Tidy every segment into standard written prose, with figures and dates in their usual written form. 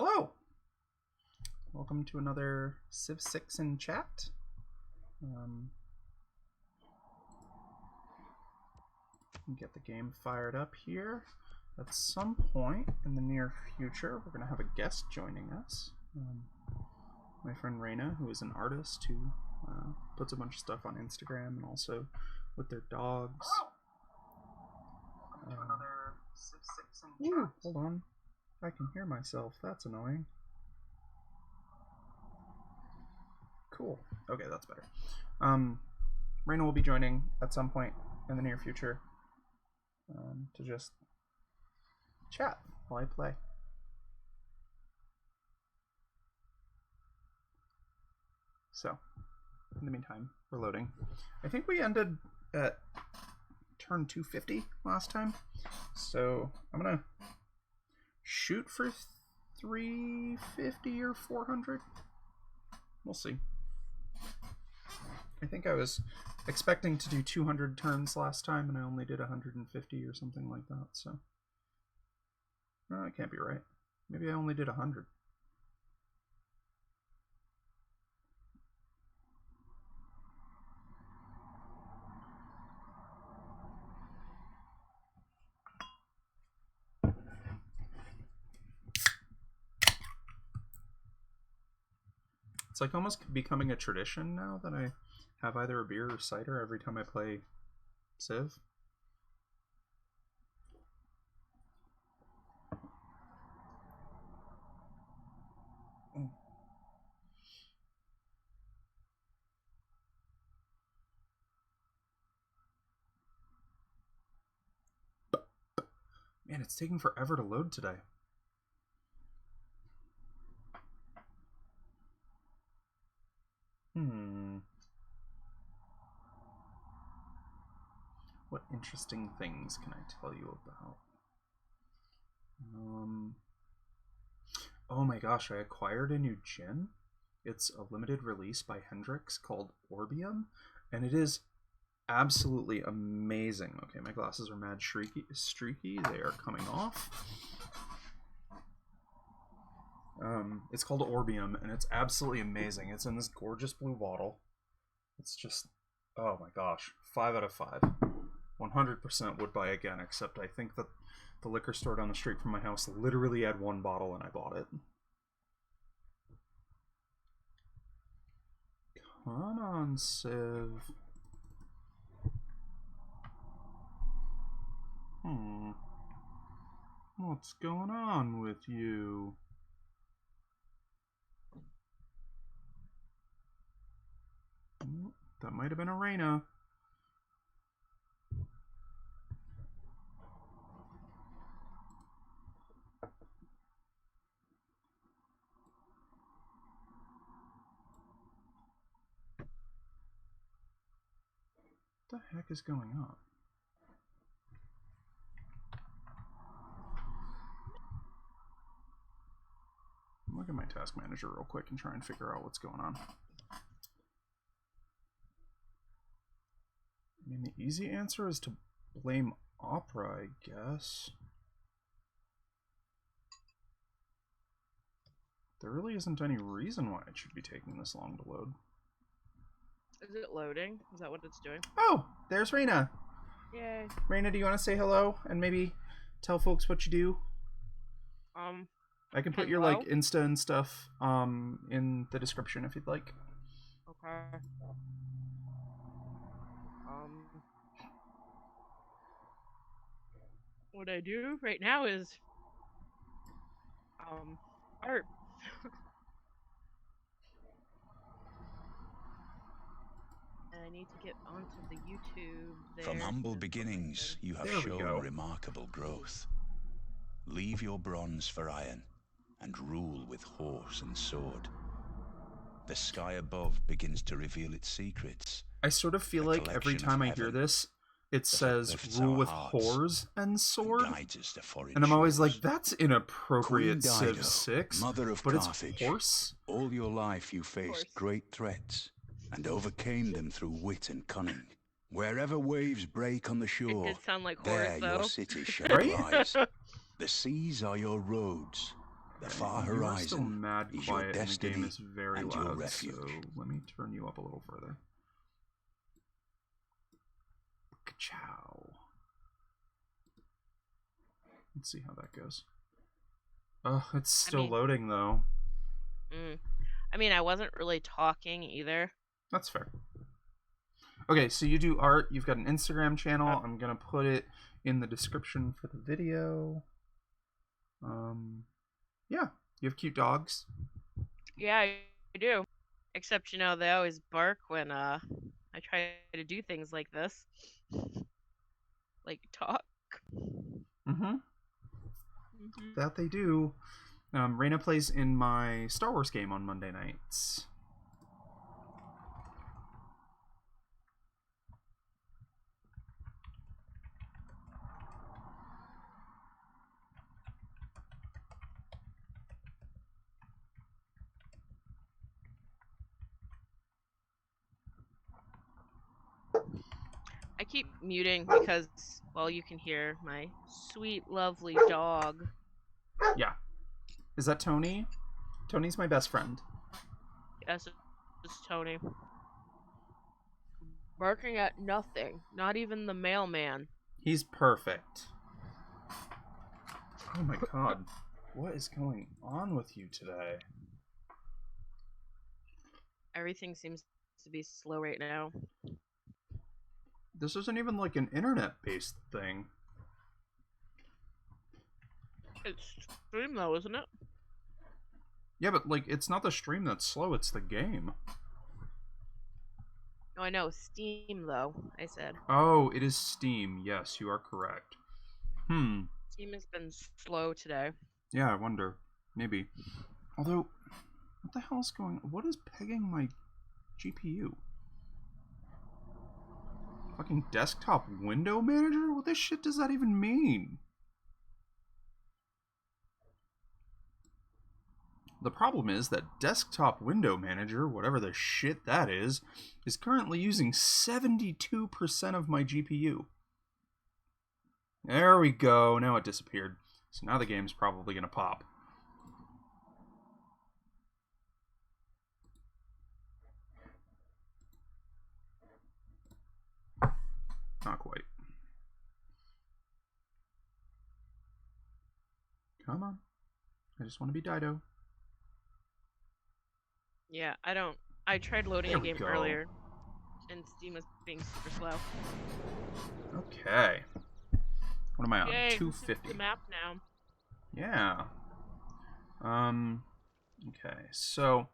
Hello! Welcome to another Civ 6 in chat. Get the game fired up here. At some point in the near future, we're going to have a guest joining us. My friend Raina, who is an artist who puts a bunch of stuff on Instagram and also with their dogs. Welcome to another Civ 6 in chat. Ooh, hold on. I can hear myself. That's annoying. Cool. Okay, that's better. Raina will be joining at some point in the near future to just chat while I play. So, in the meantime, we're loading. I think we ended at turn 250 last time, so I'm gonna shoot for 350 or 400. We'll see. I think I was expecting to do 200 turns last time, and I only did 150 or something like that, so... No, that can't be right. Maybe I only did 100. It's like almost becoming a tradition now that I have either a beer or cider every time I play Civ. Man, it's taking forever to load today. What interesting things can I tell you about? Oh my gosh, I acquired a new gin. It's a limited release by Hendrix called Orbium, and it is absolutely amazing. Okay, my glasses are mad streaky. They are coming off. It's called Orbium, and it's absolutely amazing. It's in this gorgeous blue bottle. It's just, oh my gosh, 5 out of 5. 100% would buy again, except I think that the liquor store down the street from my house literally had one bottle and I bought it. Come on, Civ. What's going on with you? That might have been a Raina. What the heck is going on? Look at my task manager real quick and try and figure out what's going on. I mean, the easy answer is to blame Opera, I guess. There really isn't any reason why it should be taking this long to load. Is it loading? Is that what it's doing? Oh, there's Raina. Yay. Raina, do you want to say hello and maybe tell folks what you do? I can put your like Insta and stuff in the description if you'd like. Okay. What I do right now is art. And I need to get onto the YouTube there. From humble beginnings, you have shown remarkable growth. Leave your bronze for iron, and rule with horse and sword. The sky above begins to reveal its secrets. I sort of feel like every time I hear this, it says rule with whores and sword. And I'm always like, that's inappropriate, Civ 6. Mother of but Carthage, it's horse. All your life you faced great threats and overcame them through wit and cunning. Wherever waves break on the shore, it did sound like there horse, though. your city shall rise. The seas are your roads, The far You are still horizon mad is your quiet, and the game destiny is very and your loud, refuge. so let me turn you up a little further. Ka-chow. Let's see how that goes. Oh, it's still loading, though. I mean, I wasn't really talking either. That's fair. Okay, so you do art. You've got an Instagram channel. I'm going to put it in the description for the video. Yeah, you have cute dogs. Yeah, I do. Except, you know, they always bark when I try to do things like this. Like talk. Mm-hmm. That they do. Reyna plays in my Star Wars game on Monday nights. I keep muting because, well, you can hear my sweet, lovely dog. Yeah. Is that Tony? Tony's my best friend. Yes, it's Tony. Barking at nothing. Not even the mailman. He's perfect. Oh my god. What is going on with you today? Everything seems to be slow right now. This isn't even like an internet-based thing. It's stream though, isn't it? Yeah, but like, it's not the stream that's slow, it's the game. No, I know. Steam though, I said. Oh, it is Steam. Yes, you are correct. Steam has been slow today. Yeah, I wonder. Maybe. Although, what the hell's going on? What is pegging my GPU? Fucking desktop window manager? What the shit does that even mean? The problem is that desktop window manager, whatever the shit that is currently using 72% of my GPU. There we go. Now it disappeared. So now the game's probably going to pop. Not quite. Come on. I just want to be Dido. Yeah, I tried loading a game earlier, and Steam was being super slow. Okay. What am I on? Yay, 250. the map now. Yeah. Okay, so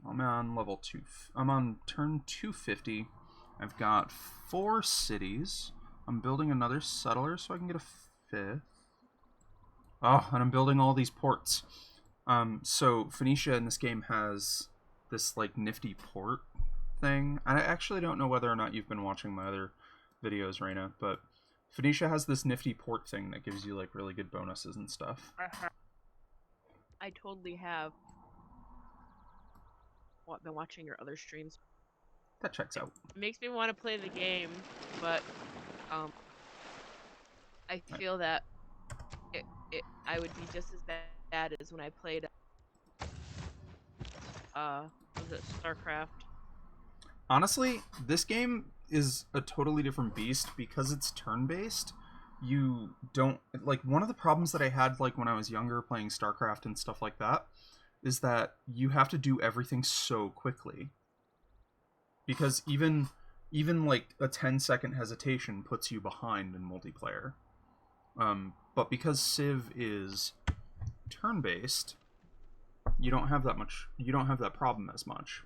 I'm on level 2. I'm on turn 250. I've got 4 cities. I'm building another settler so I can get a 5th. Oh, and I'm building all these ports. So Phoenicia in this game has this like nifty port thing. I actually don't know whether or not you've been watching my other videos, Reyna, but Phoenicia has this nifty port thing that gives you like really good bonuses and stuff. I totally have been watching your other streams. That checks out. It makes me want to play the game, but I feel that I would be just as bad as when I played was it StarCraft? Honestly, this game is a totally different beast because it's turn-based. You don't like one of the problems that I had like when I was younger playing StarCraft and stuff like that is that you have to do everything so quickly. Because even like a 10-second hesitation puts you behind in multiplayer. But because Civ is turn-based, you don't have that problem as much.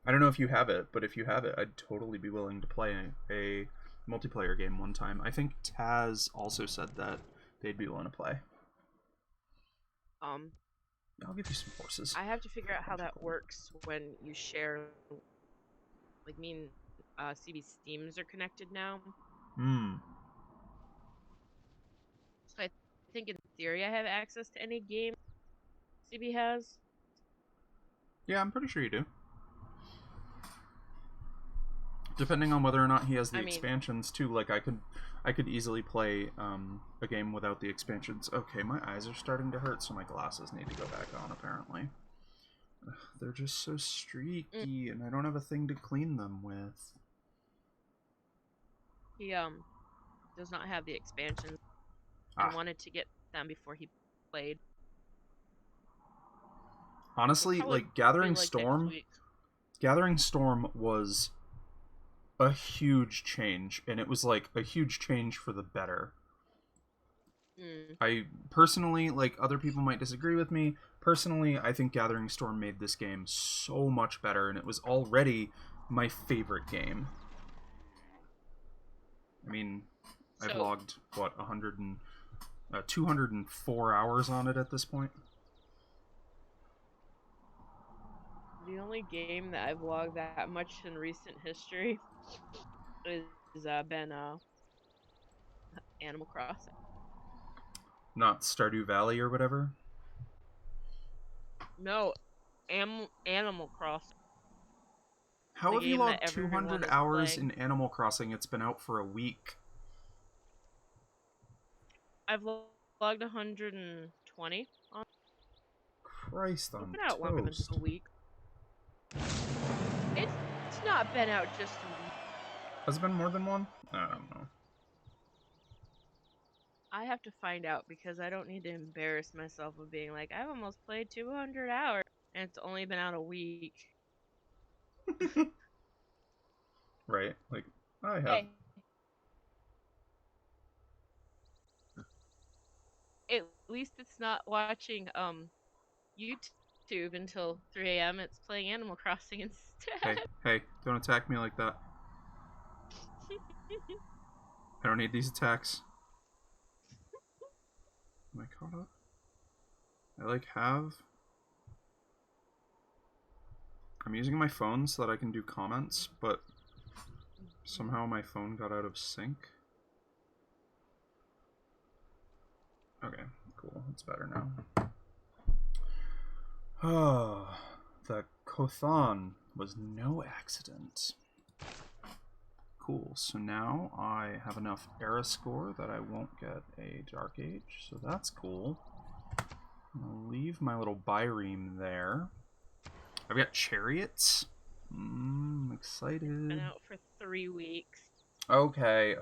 I don't know if you have it, but if you have it, I'd totally be willing to play a multiplayer game one time. I think Taz also said that they'd be willing to play. I'll give you some horses. I have to figure out how that works when you share. Like me and CB Steams are connected now. So I think in theory I have access to any game CB has. Yeah, I'm pretty sure you do. Depending on whether or not he has the expansions too. Like I could easily play a game without the expansions. Okay, my eyes are starting to hurt, so my glasses need to go back on, apparently. Ugh, they're just so streaky, and I don't have a thing to clean them with. He does not have the expansions Ah. and wanted to get them before he played. Honestly, like, Gathering Storm was a huge change, and it was like a huge change for the better. I personally, like, other people might disagree with me. Personally, I think Gathering Storm made this game so much better, and it was already my favorite game. I mean, I've logged, what, 204 hours on it at this point. The only game that I've logged that much in recent history is been Animal Crossing. Not Stardew Valley or whatever? No, Animal Crossing. How have you logged 200 hours in Animal Crossing? It's been out for a week. I've logged 120 on. Christ on It's been out toast. longer than a week. It's not been out just a week. Has it been more than one? I don't know. I have to find out because I don't need to embarrass myself with being like, I've almost played 200 hours and it's only been out a week. Right? Like, I have. Hey. At least it's not watching YouTube until 3 a.m. It's playing Animal Crossing instead. Hey, don't attack me like that. I don't need these attacks. Am I caught up? I'm using my phone so that I can do comments, but somehow my phone got out of sync. Okay, cool. It's better now. Oh, the Kothan was no accident. Cool, so now I have enough era score that I won't get a Dark Age, so that's cool. I'll leave my little Byreme there. I've got Chariots. Excited. It's been out for 3 weeks. Okay.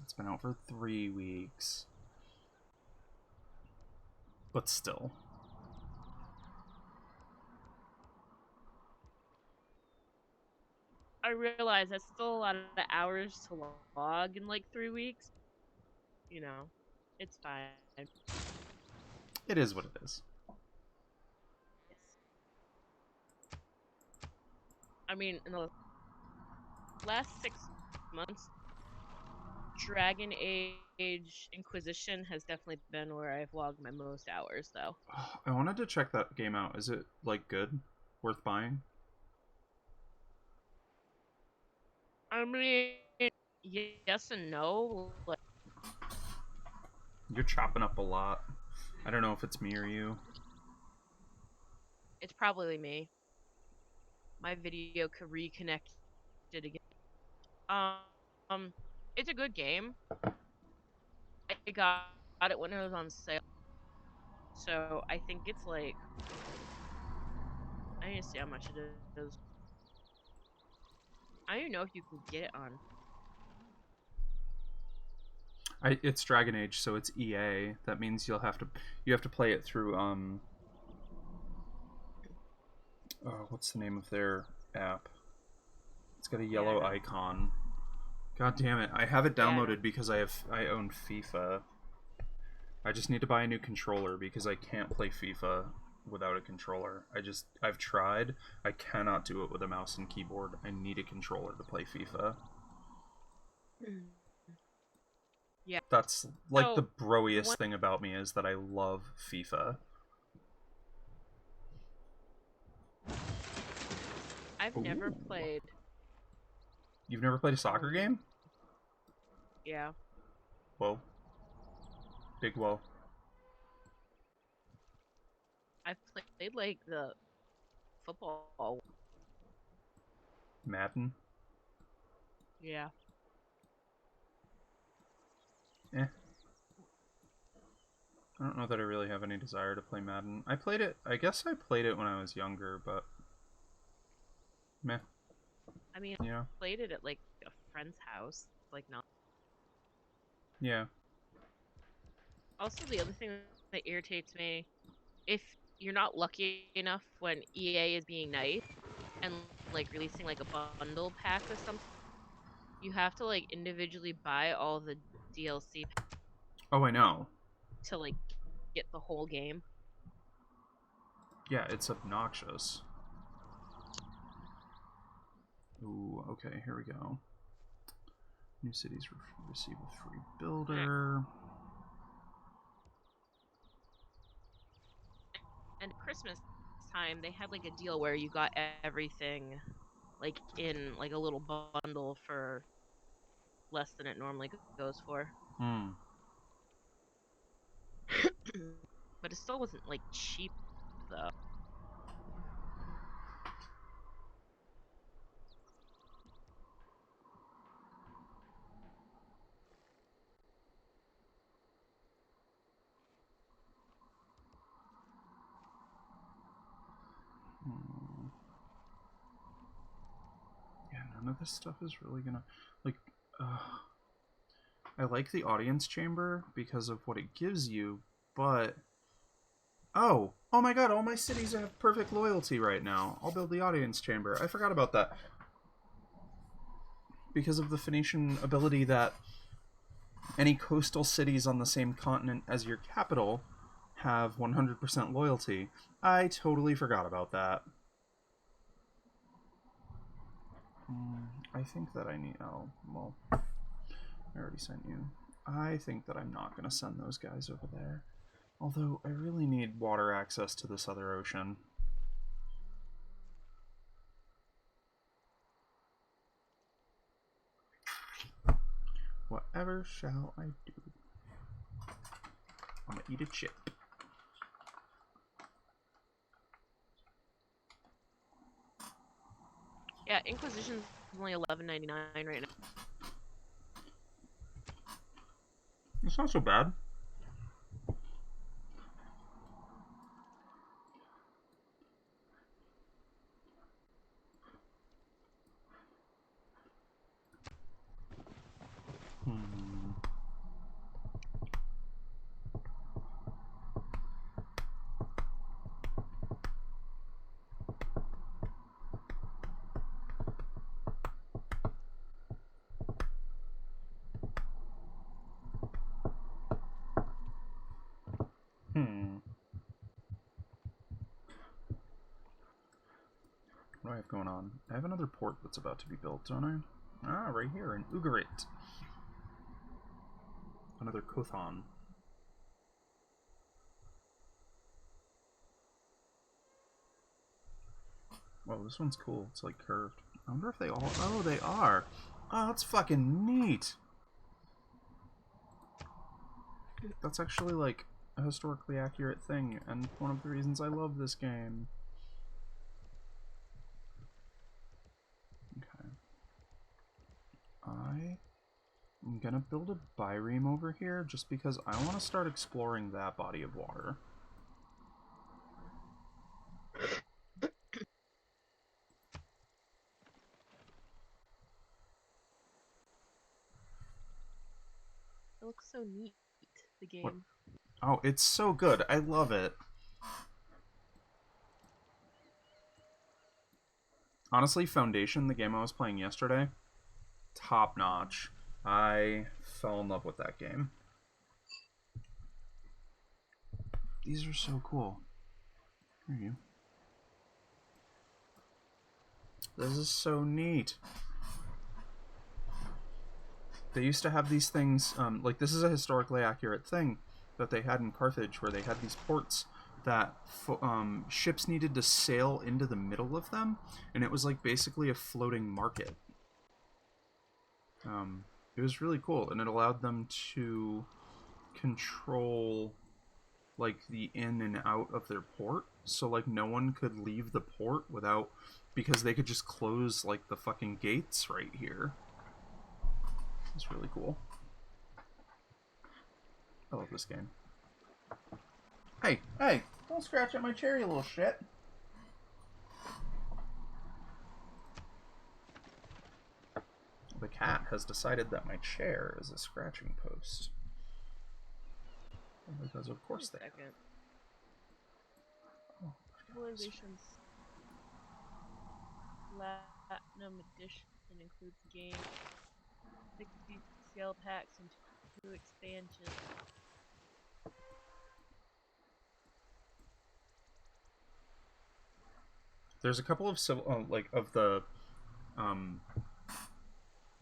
It's been out for 3 weeks. But still. I realize that's still a lot of hours to log in like 3 weeks. You know, it's fine. It is what it is. Yes. I mean, in the last 6 months, Dragon Age Inquisition has definitely been where I've logged my most hours, though. I wanted to check that game out. Is it, like, good? Worth buying? I mean, yes and no. Like, You're chopping up a lot. I don't know if it's me or you. it's probably me. My video could reconnect it again. It's a good game. I got it when it was on sale. So I think it's like, I need to see how much it is. I don't even know if you can get it on. It's Dragon Age, so it's EA. That means you have to play it through what's the name of their app? It's got a yellow icon. God damn it! I have it downloaded because I own FIFA. I just need to buy a new controller because I can't play FIFA without a controller. I've tried. I cannot do it with a mouse and keyboard. I need a controller to play FIFA. Yeah. That's like the broiest thing about me is that I love FIFA. I've never played. You've never played a soccer game? Yeah. Whoa. Big whoa. I've played like the football. Madden? Yeah. Eh. I don't know that I really have any desire to play Madden. I played it, I guess I played it when I was younger, but meh. I mean, You know? I played it at like a friend's house. Like, not. Yeah. Also, the other thing that irritates me, if you're not lucky enough when EA is being nice and like releasing like a bundle pack or something, you have to like individually buy all the DLC Oh, I know. to like get the whole game. Yeah, it's obnoxious. Ooh, okay, here we go. New cities receive a free builder. And Christmas time, they had like a deal where you got everything like in like a little bundle for less than it normally goes for. Hmm. But it still wasn't like cheap though. Yeah, none of this stuff is really gonna, like, I like the audience chamber because of what it gives you, but oh my god, all my cities have perfect loyalty right now. I'll build the audience chamber. I forgot about that. Because of the Phoenician ability that any coastal cities on the same continent as your capital have 100% loyalty. I totally forgot about that. I think that I need... Oh, well, I already sent you. I think that I'm not going to send those guys over there. Although, I really need water access to this other ocean. Whatever shall I do? I'm gonna eat a chip. Yeah, Inquisition's only $11.99 right now. It's not so bad. What do I have going on? I have another port that's about to be built, don't I? Ah, right here in Ugarit. Another Kothan. Whoa, this one's cool. It's like curved. I wonder if they all... Oh, they are! Oh, that's fucking neat! That's actually like a historically accurate thing, and one of the reasons I love this game. Okay. I'm gonna build a bireme over here just because I want to start exploring that body of water. It looks so neat, the game. What? Oh, it's so good. I love it. Honestly, Foundation, the game I was playing yesterday, top notch. I fell in love with that game. These are so cool. Here you. This is so neat. They used to have these things, like this is a historically accurate thing that they had in Carthage, where they had these ports that ships needed to sail into the middle of them, and it was like basically a floating market. It was really cool, and it allowed them to control like the in and out of their port, so like no one could leave the port without, because they could just close like the fucking gates right here. It's really cool. love this game. Hey, hey! Don't scratch at my cherry, little shit! The cat has decided that my chair is a scratching post. Because of course they have. Oh, Civilizations Platinum Edition includes game, 60 scale packs, and 2 expansions. There's a couple of the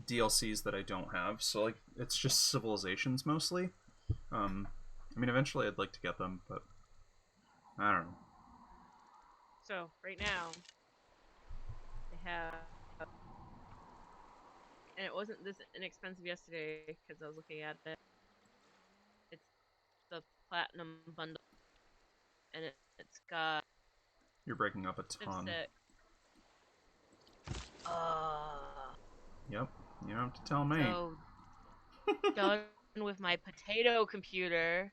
DLCs that I don't have, so like it's just civilizations mostly. I mean, eventually I'd like to get them, but I don't know. So right now they have, and it wasn't this inexpensive yesterday because I was looking at it. It's the platinum bundle, and it's got. You're breaking up a ton. Yep, you don't have to tell me. So done with my potato computer,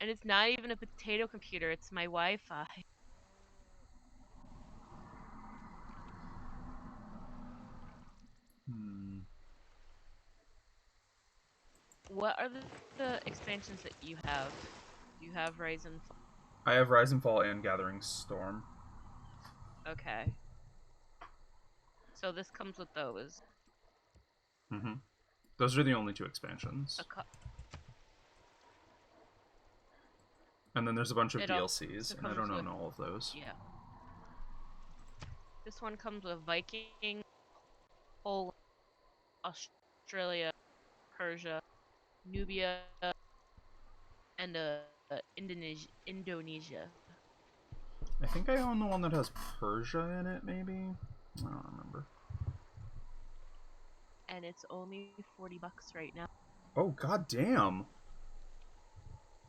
and it's not even a potato computer; it's my Wi-Fi. What are the expansions that you have? Do you have Rise and Fall? I have Rise and Fall and Gathering Storm. Okay. So this comes with those. Mm-hmm. Those are the only 2 expansions. And then there's a bunch of DLCs, and I don't own all of those. Yeah. This one comes with Viking, Poland, Australia, Persia, Nubia, and Indonesia. I think I own the one that has Persia in it, maybe? I don't remember. And it's only $40 right now. Oh, goddamn!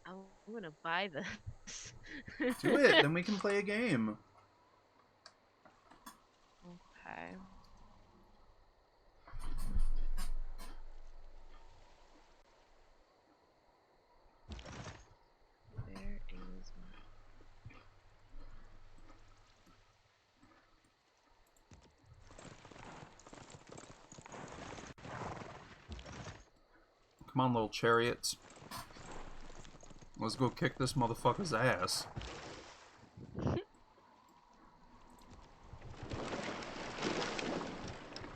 I'm gonna buy this. Do it, then we can play a game. Okay. Where is my... Come on, little chariots. Let's go kick this motherfucker's ass.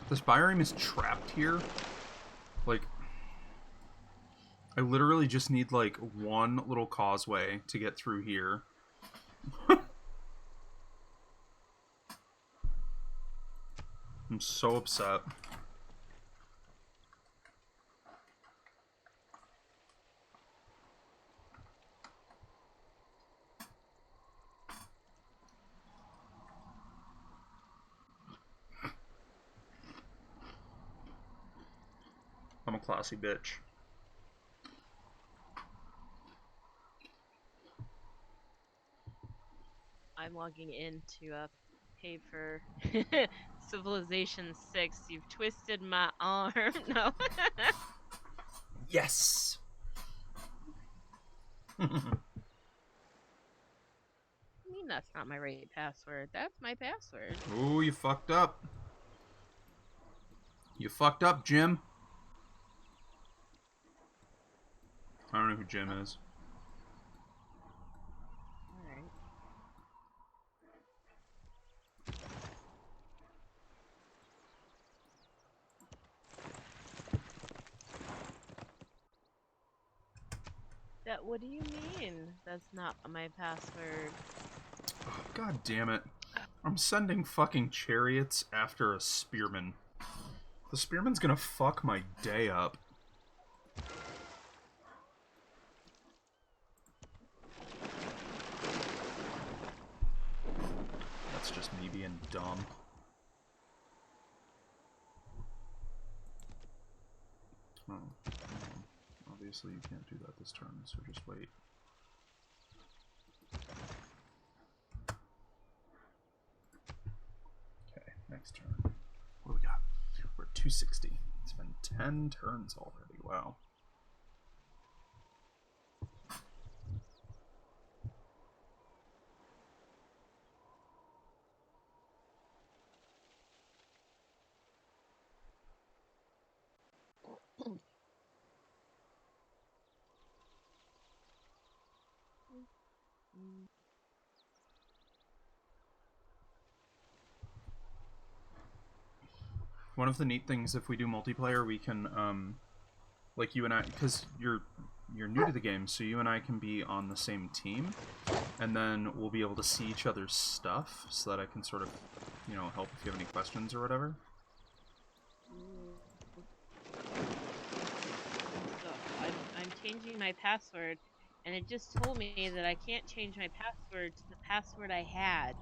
This bioreme is trapped here. Like, I literally just need, like, one little causeway to get through here. I'm so upset. I'm a classy bitch. I'm logging in to pay for Civilization 6. You've twisted my arm. No. Yes! I mean, that's not my right password. That's my password. Ooh, you fucked up. You fucked up, Jim. I don't know who Jim is. Alright. What do you mean? That's not my password. Oh, God damn it. I'm sending fucking chariots after a spearman. The spearman's gonna fuck my day up. That's just me being dumb. Oh. Obviously you can't do that this turn, so just wait. Okay, next turn. What do we got? We're at 260. It's been 10 turns already. Wow. One of the neat things, if we do multiplayer, we can, like you and I, because you're new to the game, so you and I can be on the same team, and then we'll be able to see each other's stuff, so that I can sort of, you know, help if you have any questions or whatever. So I'm changing my password, and it just told me that I can't change my password to the password I had.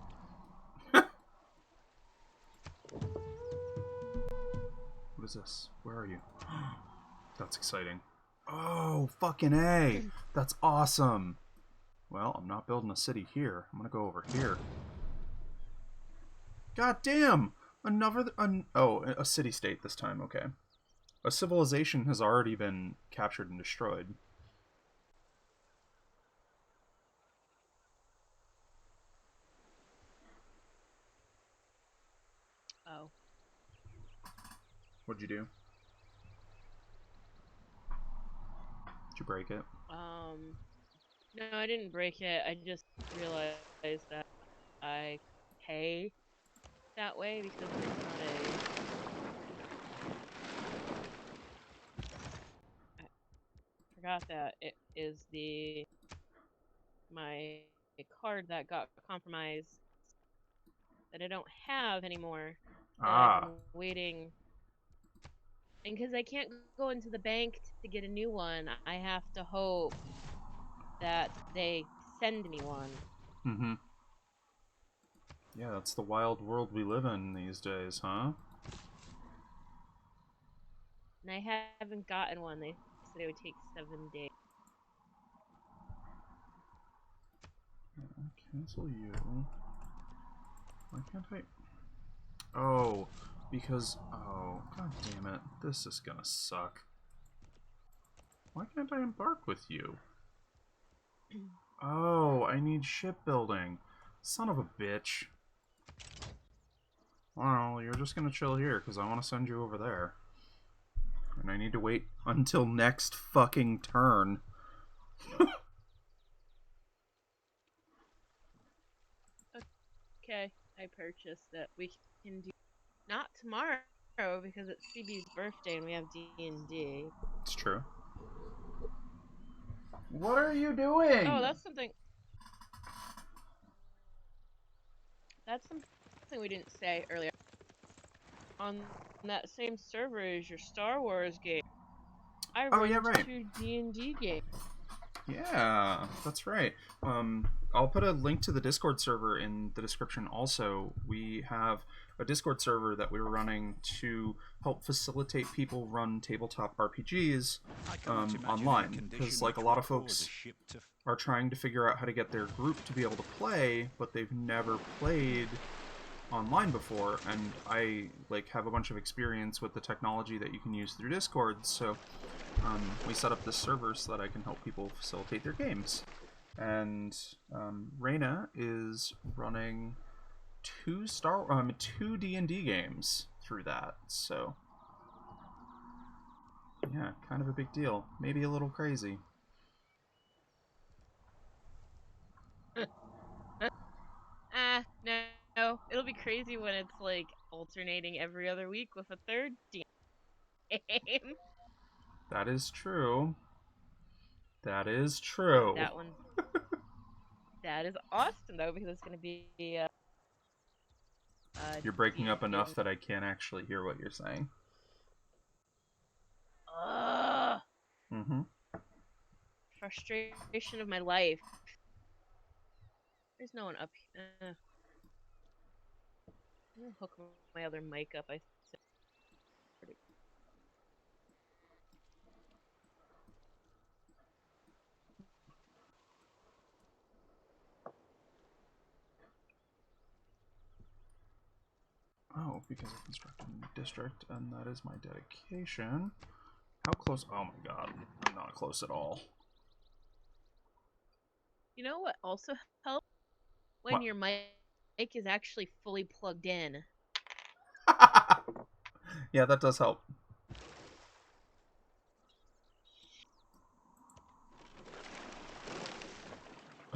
What is this? Where are you? That's exciting. Oh, fucking A! That's awesome! Well, I'm not building a city here. I'm gonna go over here. God damn! A city-state this time, okay. A civilization has already been captured and destroyed. Oh. What'd you do? Did you break it? No, I didn't break it. I just realized that I pay that way because there's not I forgot that it is my card that got compromised that I don't have anymore. That I've been waiting. And because I can't go into the bank to get a new one, I have to hope that they send me one. Mm-hmm. Yeah, that's the wild world we live in these days, huh? And I haven't gotten one. They said it would take 7 days. Cancel you. Why can't I? Oh, because... Oh, god damn it. This is gonna suck. Why can't I embark with you? Oh, I need shipbuilding. Son of a bitch. Well, you're just gonna chill here, because I want to send you over there. And I need to wait until next fucking turn. Okay, I purchased it. We can do not tomorrow because it's Phoebe's birthday and we have D&D. It's true. What are you doing? Oh, that's something. That's something we didn't say earlier. On that same server as your Star Wars game, I run 2 D&D games. Yeah, that's right. I'll put a link to the Discord server in the description also. We have a Discord server that we're running to help facilitate people run tabletop RPGs online. Because, like, a lot of folks are trying to figure out how to get their group to be able to play, but they've never played online before, and I have a bunch of experience with the technology that you can use through Discord, so we set up this server so that I can help people facilitate their games. And Reyna is running two D&D games through that, so yeah, kind of a big deal. Maybe a little crazy. No. It'll be crazy when it's like alternating every other week with a third game. That is true. That is true. That is awesome though because it's gonna be. You're breaking up enough that I can't actually hear what you're saying. Frustration of my life. There's no one up here. I'm gonna hook my other mic up. Oh, because I constructed a new district, and that is my dedication. How close? Oh my god, I'm not close at all. You know what also helps? When your mic is actually fully plugged in. Yeah, that does help.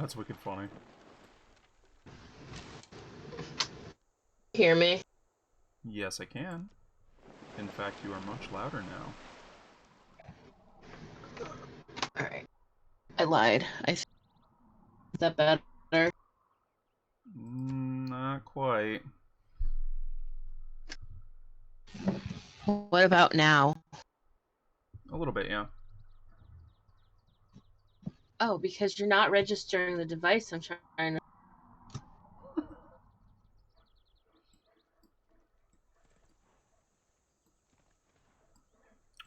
That's wicked funny. Hear me? Yes, I can. In fact, you are much louder now. Alright. I lied. Is that better? Not quite. What about now? A little bit, yeah. Oh, because you're not registering the device I'm trying to...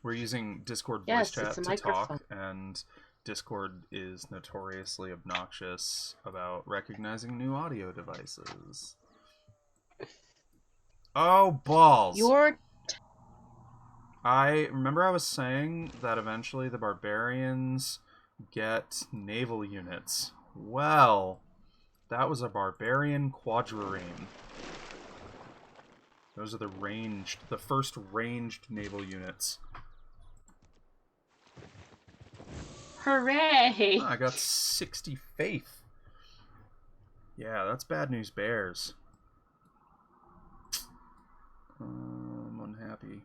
We're using Discord voice Yes, chat it's a to microphone. talk, and Discord is notoriously obnoxious about recognizing new audio devices. Oh, balls! I was saying that eventually the barbarians get naval units. Well, that was a barbarian quadrireme. Those are the first ranged naval units. Hooray! I got 60 faith. Yeah, that's bad news bears. I'm unhappy.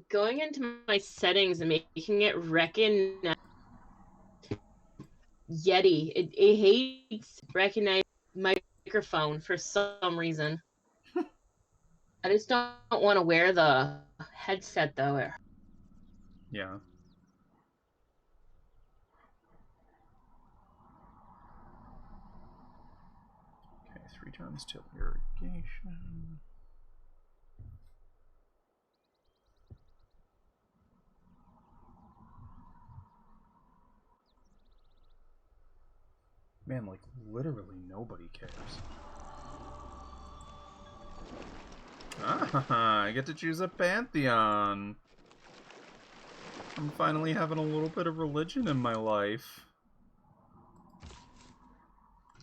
Going into my settings and making it recognize Yeti. It hates recognize microphone for some reason. I just don't want to wear the headset though. Yeah. Okay, 3 times till irrigation. Man, like, literally nobody cares. Ah, I get to choose a pantheon. I'm finally having a little bit of religion in my life.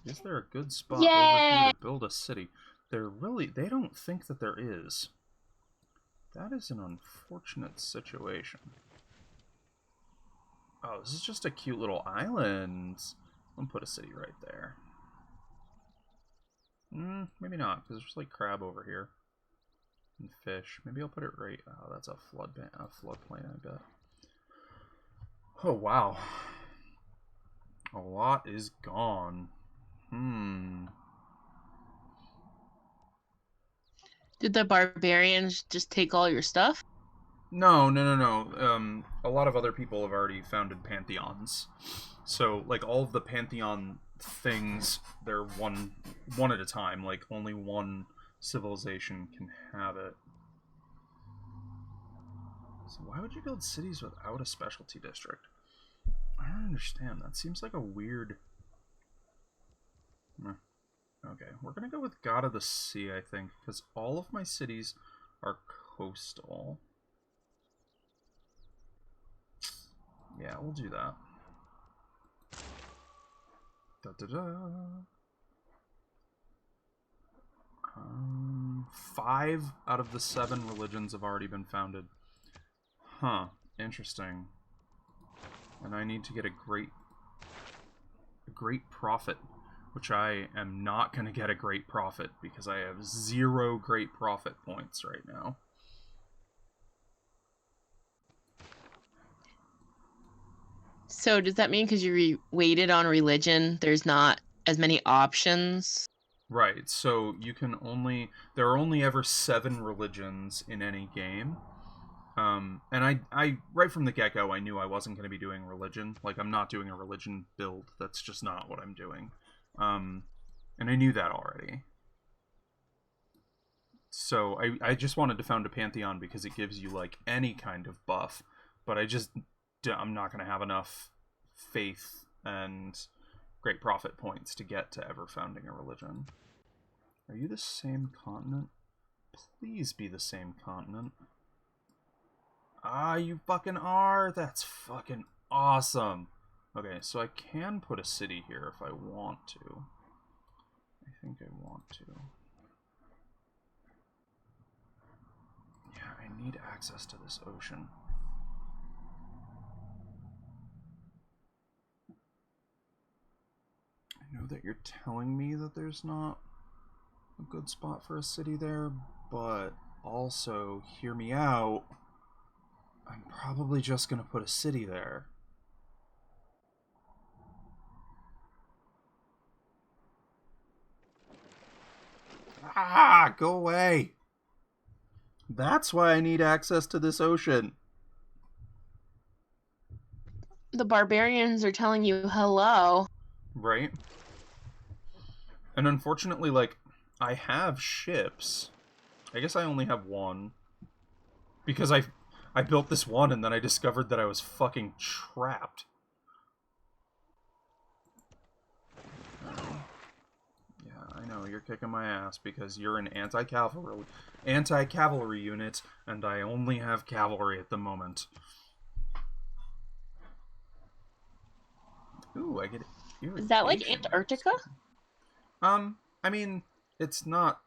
Is there a good spot over here to build a city? They don't think that there is. That is an unfortunate situation. Oh, this is just a cute little island. I'm gonna put a city right there. Maybe not, because there's like crab over here. And fish. Maybe I'll put it right... Oh, that's a floodplain, I bet. Oh, wow. A lot is gone. Did the barbarians just take all your stuff? No. A lot of other people have already founded pantheons. So, like, all of the pantheon things, they're one at a time. Like, only one civilization can have it. So why would you build cities without a specialty district? I don't understand. That seems like a weird... Okay, we're gonna go with God of the Sea, I think, because all of my cities are coastal. Yeah, we'll do that. Da-da-da. 5 out of the 7 religions have already been founded. Huh, interesting. And I need to get a great prophet, which I am not going to get a great prophet because I have 0 great prophet points right now. So does that mean because you waited on religion, there's not as many options? Right, so you can only... There are only ever 7 religions in any game. And I right from the get-go, I knew I wasn't going to be doing religion. Like, I'm not doing a religion build. That's just not what I'm doing. And I knew that already. So I just wanted to found a pantheon because it gives you, like, any kind of buff. But I'm not going to have enough faith and great prophet points to get to ever founding a religion. Are you the same continent? Please be the same continent. Ah, you fucking are! That's fucking awesome! Okay, so I can put a city here if I want to. I think I want to. Yeah, I need access to this ocean. I that you're telling me that there's not a good spot for a city there, but also, hear me out, I'm probably just gonna put a city there. Ah, go away! That's why I need access to this ocean. The barbarians are telling you hello. Right? And unfortunately, like, I have ships. I guess I only have one. Because I built this one and then I discovered that I was fucking trapped. Yeah, I know, you're kicking my ass because you're an anti-cavalry unit, and I only have cavalry at the moment. Ooh, I get it. Is that like Antarctica? I mean, it's not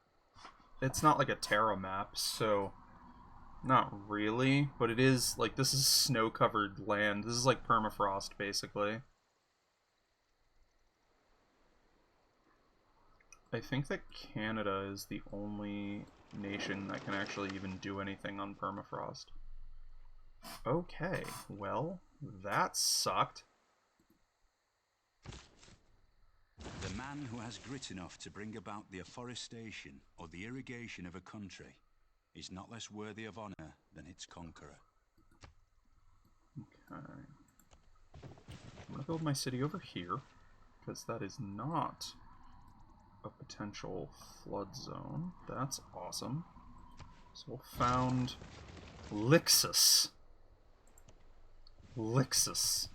like a Terra map, so not really, but it is like, this is snow-covered land. This is like permafrost, basically. I think that Canada is the only nation that can actually even do anything on permafrost. Okay, well, that sucked. The man who has grit enough to bring about the afforestation or the irrigation of a country is not less worthy of honor than its conqueror. Okay. I'm gonna build my city over here, because that is not a potential flood zone. That's awesome. So we'll found Lixus. Lixus.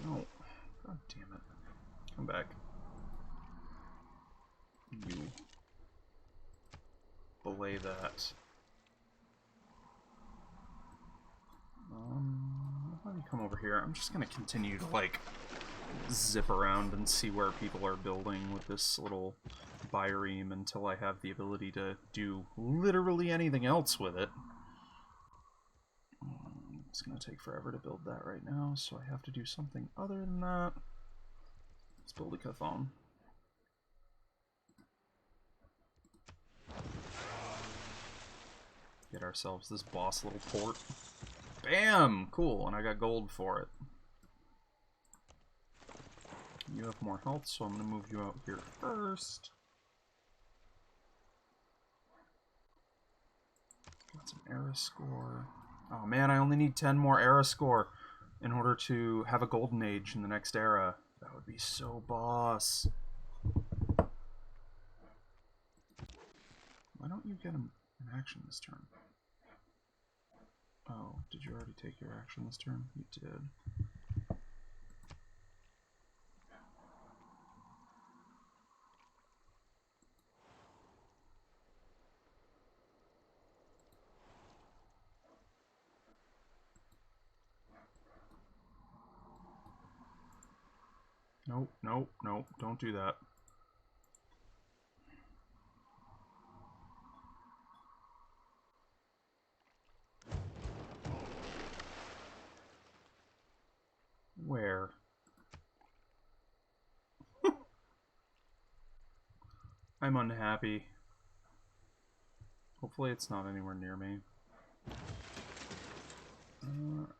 No. God damn it. Come back. You. Belay that. How do you come over here? I'm just gonna continue to, like, zip around and see where people are building with this little bireme until I have the ability to do literally anything else with it. It's gonna take forever to build that right now, so I have to do something other than that. Let's build a Cathon. Get ourselves this boss little port. Bam! Cool, and I got gold for it. You have more health, so I'm going to move you out here first. Got some era score. Oh man, I only need 10 more era score in order to have a golden age in the next era. That would be so boss. Why don't you get an action this turn? Oh, did you already take your action this turn? You did. Nope, nope, nope, don't do that. Where? I'm unhappy. Hopefully it's not anywhere near me.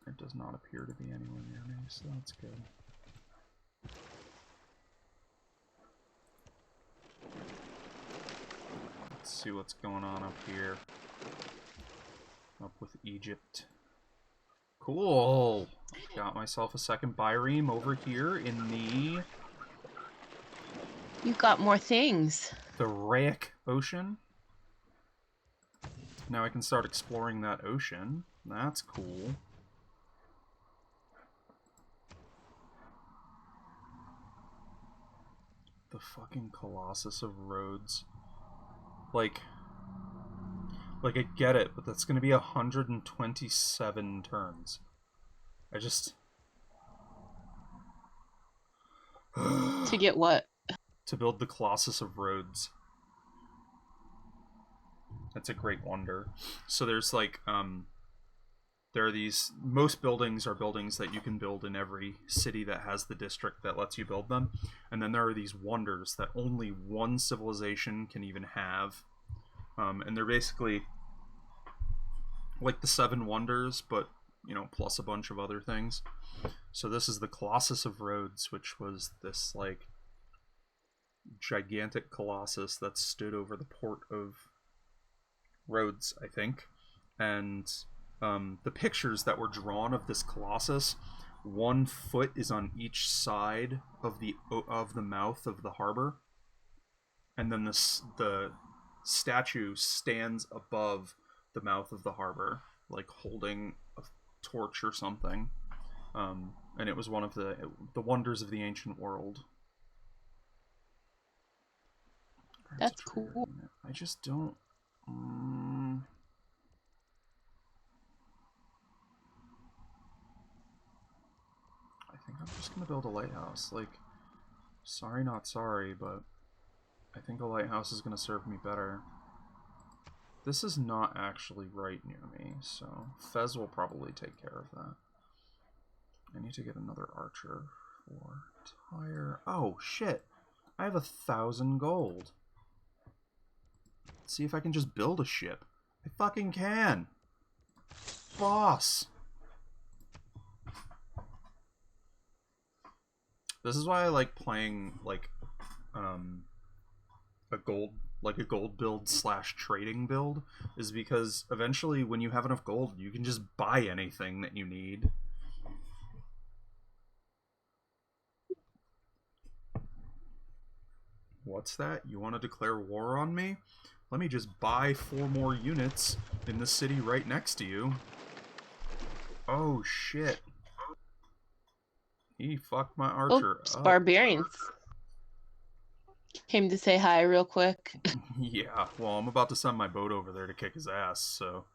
It does not appear to be anywhere near me, so that's good. Let's see what's going on up here. Up with Egypt. Cool! Got myself a second bireme over here in the... You got more things. The Rheic Ocean. Now I can start exploring that ocean. That's cool. The fucking Colossus of Rhodes. Like I get it, but that's gonna be 127 turns. I just... To get what? To build the Colossus of Rhodes. That's a great wonder. So there's like, there are most buildings are buildings that you can build in every city that has the district that lets you build them. And then there are these wonders that only one civilization can even have. And they're basically like the 7 wonders, but, plus a bunch of other things. So this is the Colossus of Rhodes, which was this, like, gigantic colossus that stood over the port of Rhodes, I think. And the pictures that were drawn of this colossus, 1 foot is on each side of the mouth of the harbor, and then the statue stands above the mouth of the harbor, like holding a torch or something. And it was one of the wonders of the ancient world. That's cool. I just don't. I think I'm just gonna build a lighthouse. Like, sorry, not sorry, but I think a lighthouse is gonna serve me better. This is not actually right near me, so Fez will probably take care of that. I need to get another archer for Tyre. Oh, shit. I have 1,000 gold. Let's see if I can just build a ship. I fucking can. Boss. This is why I like playing, like, a gold build / trading build, is because eventually when you have enough gold, you can just buy anything that you need. What's that? You want to declare war on me? Let me just buy 4 more units in the city right next to you. Oh shit. He fucked my archer Oops, up. barbarians. Came to say hi real quick. Yeah, well, I'm about to send my boat over there to kick his ass, so...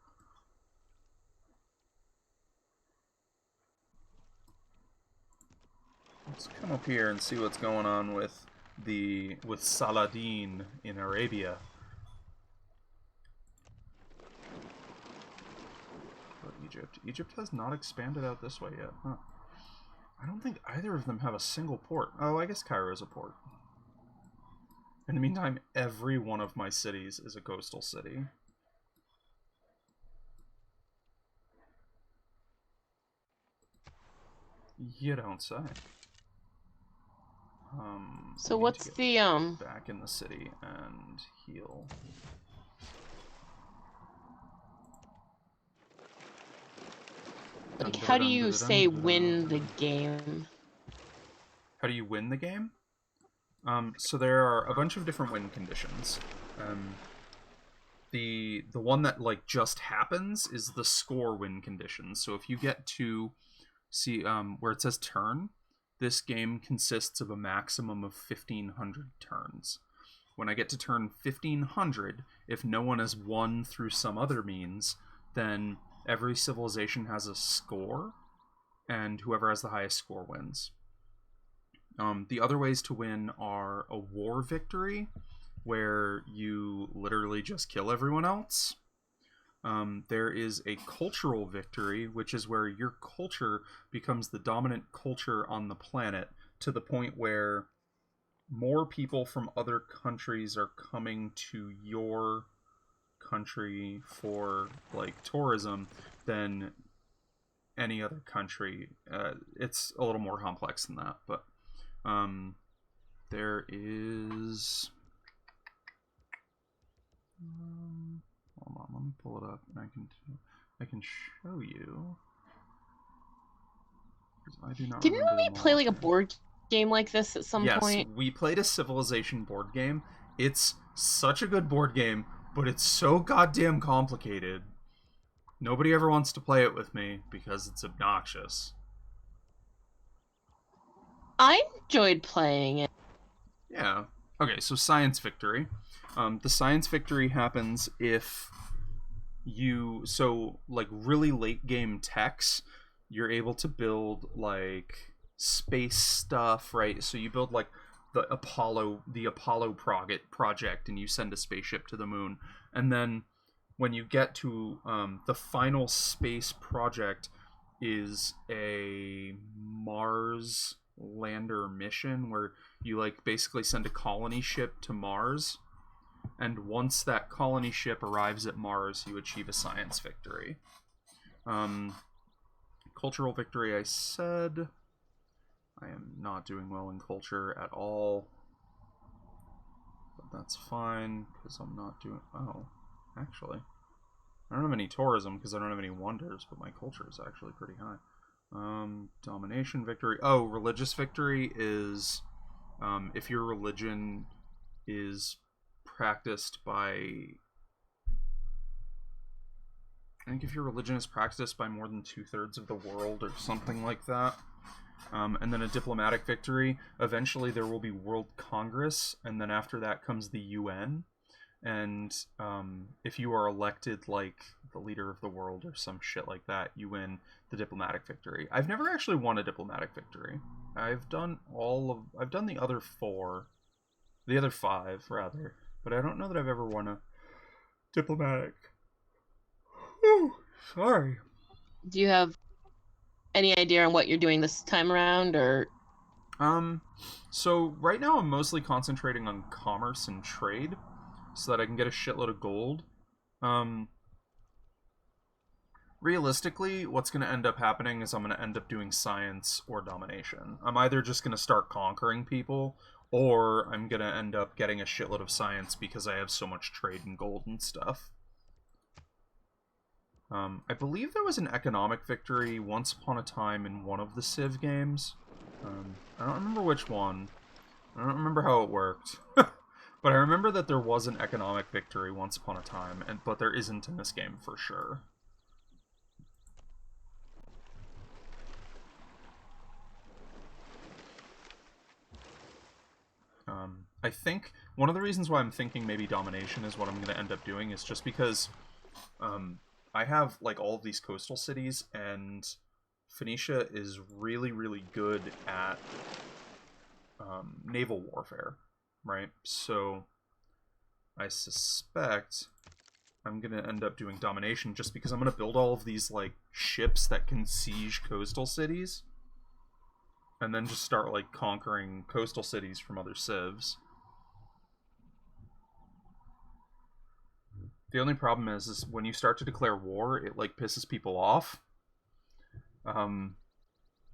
Let's come up here and see what's going on with Saladin in Arabia. Or Egypt. Egypt has not expanded out this way yet, huh? I don't think either of them have a single port. Oh, I guess Cairo is a port. In the meantime, every one of my cities is a coastal city. You don't say. So what's the back in the city and heal. Like, how do you say win the game? How do you win the game? So there are a bunch of different win conditions. The one that like just happens is the score win condition. So if you get to see where it says turn, this game consists of a maximum of 1,500 turns. When I get to turn 1,500, if no one has won through some other means, then every civilization has a score, and whoever has the highest score wins. The other ways to win are a war victory, where you literally just kill everyone else. There is a cultural victory, which is where your culture becomes the dominant culture on the planet, to the point where more people from other countries are coming to your country for like tourism than any other country. It's a little more complex than that, but there is hold on, let me pull it up and I can show you. I do not. Didn't we play like a board game like this at some point? Yes, we played a Civilization board game. It's such a good board game, but it's so goddamn complicated. Nobody ever wants to play it with me because it's obnoxious. I enjoyed playing it. Yeah. Okay, so science victory. The science victory happens if you... So, like, really late game techs, you're able to build, like, space stuff, right? So you build, like, the Apollo project, and you send a spaceship to the moon. And then when you get to the final space project is a Mars lander mission where you like basically send a colony ship to Mars, and once that colony ship arrives at Mars, you achieve a science victory. Cultural victory, I said. I am not doing well in culture at all. But that's fine, because I'm not doing... Oh, actually. I don't have any tourism, because I don't have any wonders, but my culture is actually pretty high. Domination victory. Oh, religious victory is... if your religion is practiced by... I think if your religion is practiced by more than 2/3 of the world or something like that. And then a diplomatic victory. Eventually there will be World Congress, and then after that comes the UN. And if you are elected like the leader of the world or some shit like that, you win the diplomatic victory. I've never actually won a diplomatic victory. I've done the other 5 rather, but I don't know that I've ever won a diplomatic. Ooh, sorry. Do you have any idea on what you're doing this time around, or? So right now I'm mostly concentrating on commerce and trade, so that I can get a shitload of gold. Realistically, what's going to end up happening is I'm going to end up doing science or domination. I'm either just going to start conquering people, or I'm going to end up getting a shitload of science because I have so much trade and gold and stuff. I believe there was an economic victory once upon a time in one of the Civ games. I don't remember which one. I don't remember how it worked. But I remember that there was an economic victory once upon a time, but there isn't in this game for sure. I think one of the reasons why I'm thinking maybe domination is what I'm going to end up doing is just because I have like all of these coastal cities, and Phoenicia is really, really good at naval warfare, right? So I suspect I'm going to end up doing domination just because I'm going to build all of these like ships that can siege coastal cities, and then just start like conquering coastal cities from other civs. The only problem is when you start to declare war, it like pisses people off. And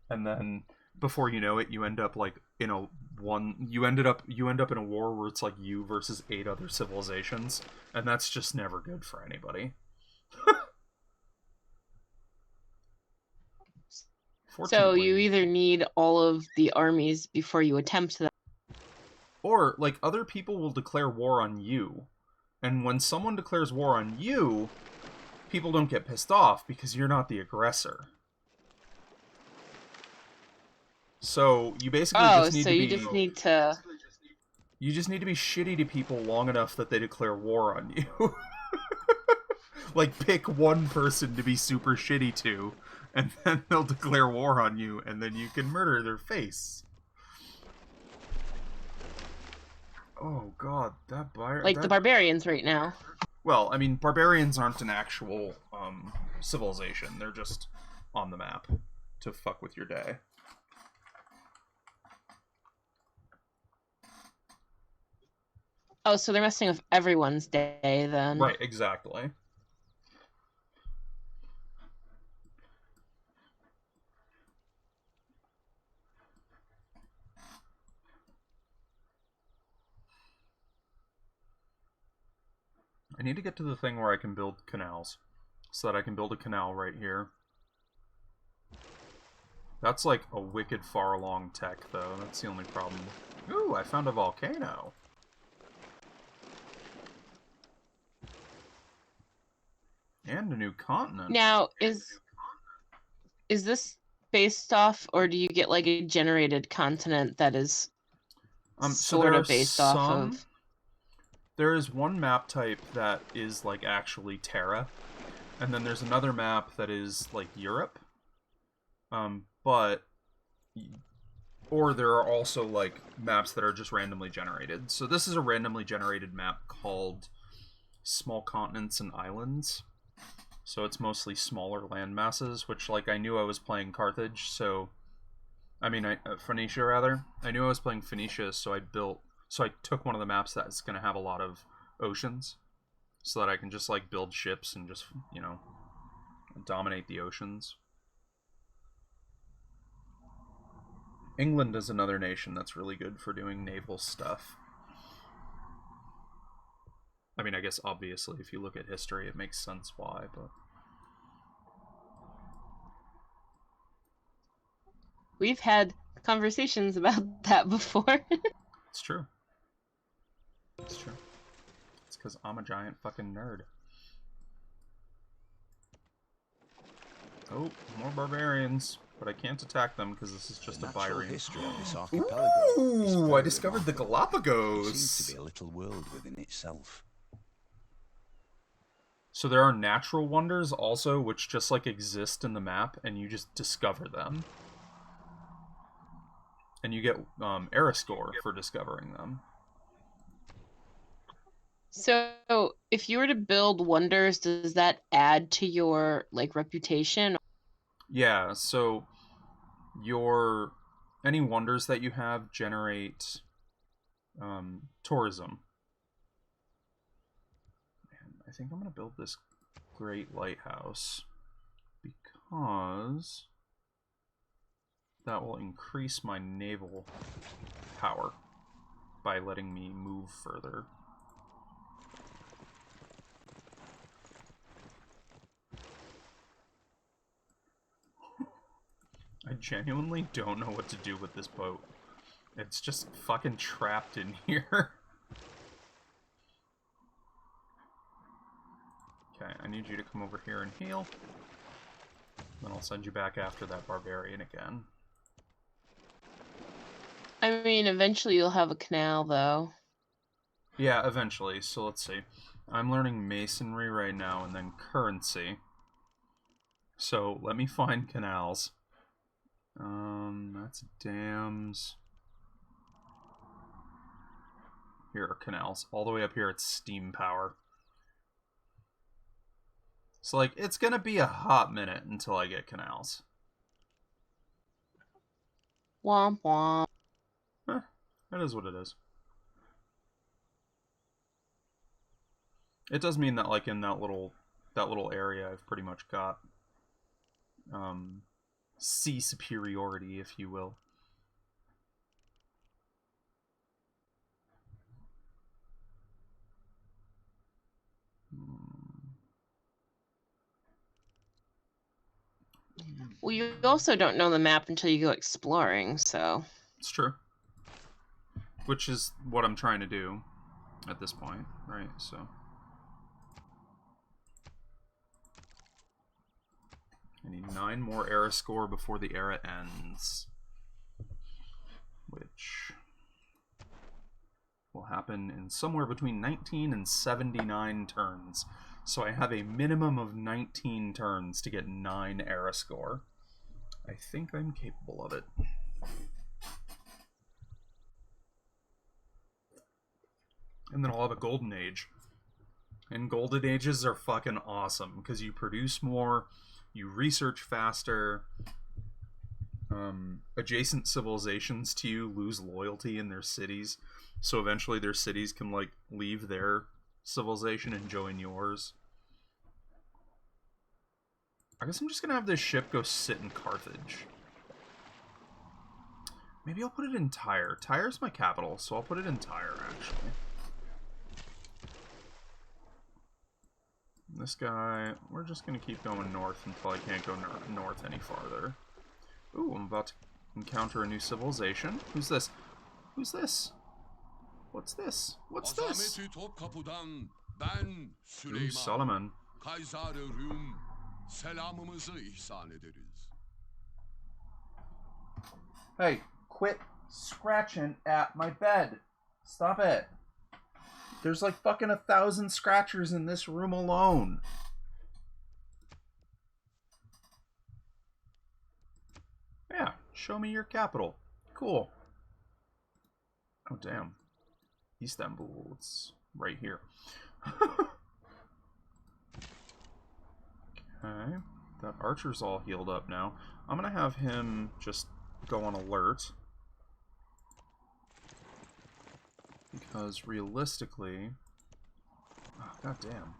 then before you know it, you end up like in a you end up in a war where it's like you versus 8 other civilizations, and that's just never good for anybody. So you either need all of the armies before you attempt that, or like other people will declare war on you. And when someone declares war on you, people don't get pissed off because you're not the aggressor. So you basically just need to be... You just need to be shitty to people long enough that they declare war on you. Like, pick one person to be super shitty to, and then they'll declare war on you, and then you can murder their face. Oh god, that the barbarians right now. Well, I mean, barbarians aren't an actual civilization. They're just on the map to fuck with your day. Oh, so they're messing with everyone's day then. Right, exactly. I need to get to the thing where I can build canals, so that I can build a canal right here. That's like a wicked far along tech, though. That's the only problem. Ooh, I found a volcano. And a new continent. Now, is this based off, or do you get like a generated continent that is sort of based off of? There is one map type that is like actually Terra, and then there's another map that is like Europe. Or there are also like maps that are just randomly generated. So this is a randomly generated map called small continents and islands. So it's mostly smaller land masses, which, like, I knew I was playing Carthage, so... I mean, Phoenicia, rather. I knew I was playing Phoenicia, so I took one of the maps that's going to have a lot of oceans, so that I can just, like, build ships and just, you know, dominate the oceans. England is another nation that's really good for doing naval stuff. I mean, I guess obviously if you look at history it makes sense why, but... We've had conversations about that before. It's true. It's true. It's because I'm a giant fucking nerd. Oh, more barbarians. But I can't attack them because this is just a Byrian. History of this archipelago. Ooh, I discovered the Galapagos. It seems to be a little world within itself. So there are natural wonders also, which just like exist in the map, and you just discover them. And you get era score for discovering them. So, if you were to build wonders, does that add to your like reputation? Yeah, so any wonders that you have generate tourism. And I think I'm gonna build this great lighthouse because that will increase my naval power by letting me move further. I genuinely don't know what to do with this boat. It's just fucking trapped in here. Okay, I need you to come over here and heal. Then I'll send you back after that barbarian again. I mean, eventually you'll have a canal, though. Yeah, eventually. So let's see. I'm learning masonry right now and then currency. So let me find canals. That's dams. Here are canals. All the way up here, it's steam power. So, like, it's gonna be a hot minute until I get canals. Womp womp. That is what it is. It does mean that, like, in that little area, I've pretty much got sea superiority, if you will. Well, you also don't know the map until you go exploring, so... It's true. Which is what I'm trying to do at this point, right? So... I need 9 more era score before the era ends. Which will happen in somewhere between 19 and 79 turns. So I have a minimum of 19 turns to get 9 era score. I think I'm capable of it. And then I'll have a golden age. And golden ages are fucking awesome because you produce more, you research faster. Adjacent civilizations to you lose loyalty in their cities, so eventually their cities can like leave their civilization and join yours. I guess I'm just gonna have this ship go sit in Carthage. Maybe I'll put it in Tyre. Tyre's my capital, so I'll put it in Tyre, actually. This guy, we're just gonna keep going north until I can't go north any farther. Ooh, I'm about to encounter a new civilization. Who's this? Who's this? What's this? What's this? Ooh, Solomon. Hey, quit scratching at my bed. Stop it. There's like fucking 1,000 scratchers in this room alone. Yeah, show me your capital. Cool. Oh, damn. Istanbul. It's right here. Okay. That archer's all healed up now. I'm gonna have him just go on alert. Because realistically... Oh, goddamn.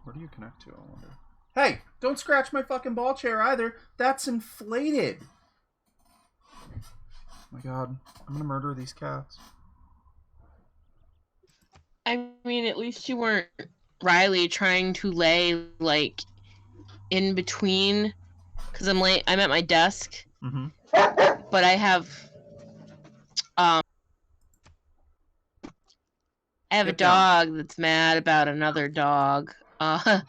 Where do you connect to, I wonder? Hey! Don't scratch my fucking ball chair either! That's inflated! Oh my god. I'm gonna murder these cats. I mean, at least you weren't, Riley, trying to lay, like, in between, because I'm at my desk, but I have, I have a dog that's mad about another dog, Yeah,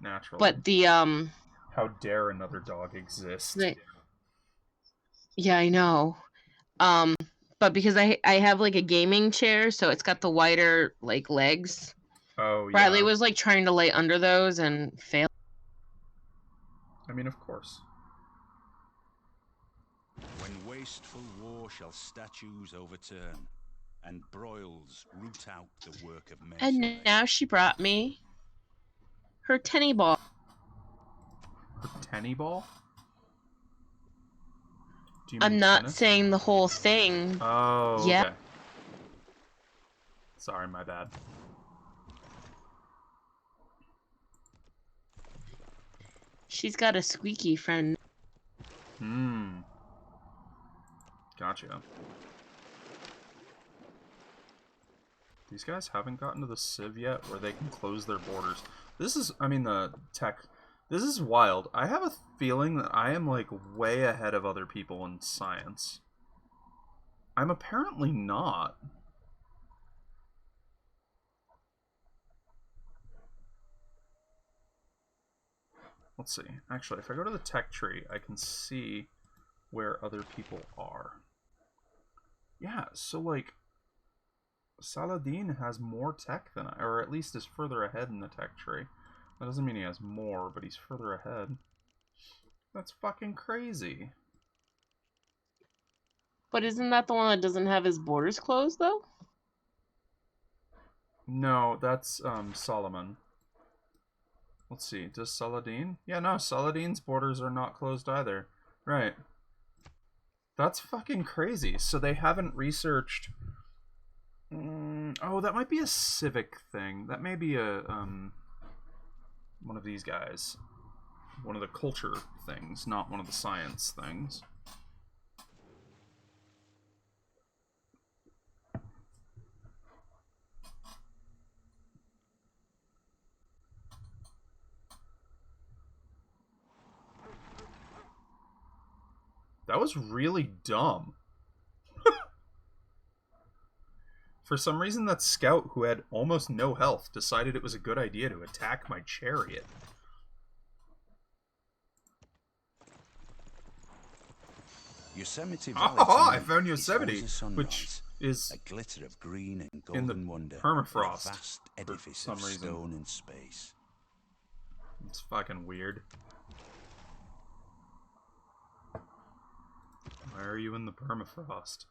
naturally. but the, How dare another dog exist? Yeah, I know. But because I have like a gaming chair, so it's got the wider like legs. Oh yeah. Riley was like trying to lay under those and failed. I mean, of course. When wasteful war shall statues overturn, and broils root out the work of men. And now she brought me her tenny ball. Her tenny ball? I'm not saying the whole thing. Oh, yeah. Okay. Sorry, my bad. She's got a squeaky friend. Gotcha. These guys haven't gotten to the Civ yet where they can close their borders. This is, I mean, the tech... This is wild. I have a feeling that I am, like, way ahead of other people in science. I'm apparently not. Let's see. Actually, if I go to the tech tree, I can see where other people are. Yeah, so, like, Saladin has more tech than I, or at least is further ahead in the tech tree. That doesn't mean he has more, but he's further ahead. That's fucking crazy. But isn't that the one that doesn't have his borders closed, though? No, that's Solomon. Let's see, does Saladin? Yeah, no, Saladin's borders are not closed either. Right. That's fucking crazy. So they haven't researched... oh, that might be a civic thing. That may be a, one of these guys. One of the culture things, not one of the science things. That was really dumb. For some reason, that scout who had almost no health decided it was a good idea to attack my chariot. Yosemite Valley. Oh, I found Yosemite, which is a glitter of green and in golden the wonder, permafrost. a vast edifice for of some reason. stone in space. It's fucking weird. Why are you in the permafrost?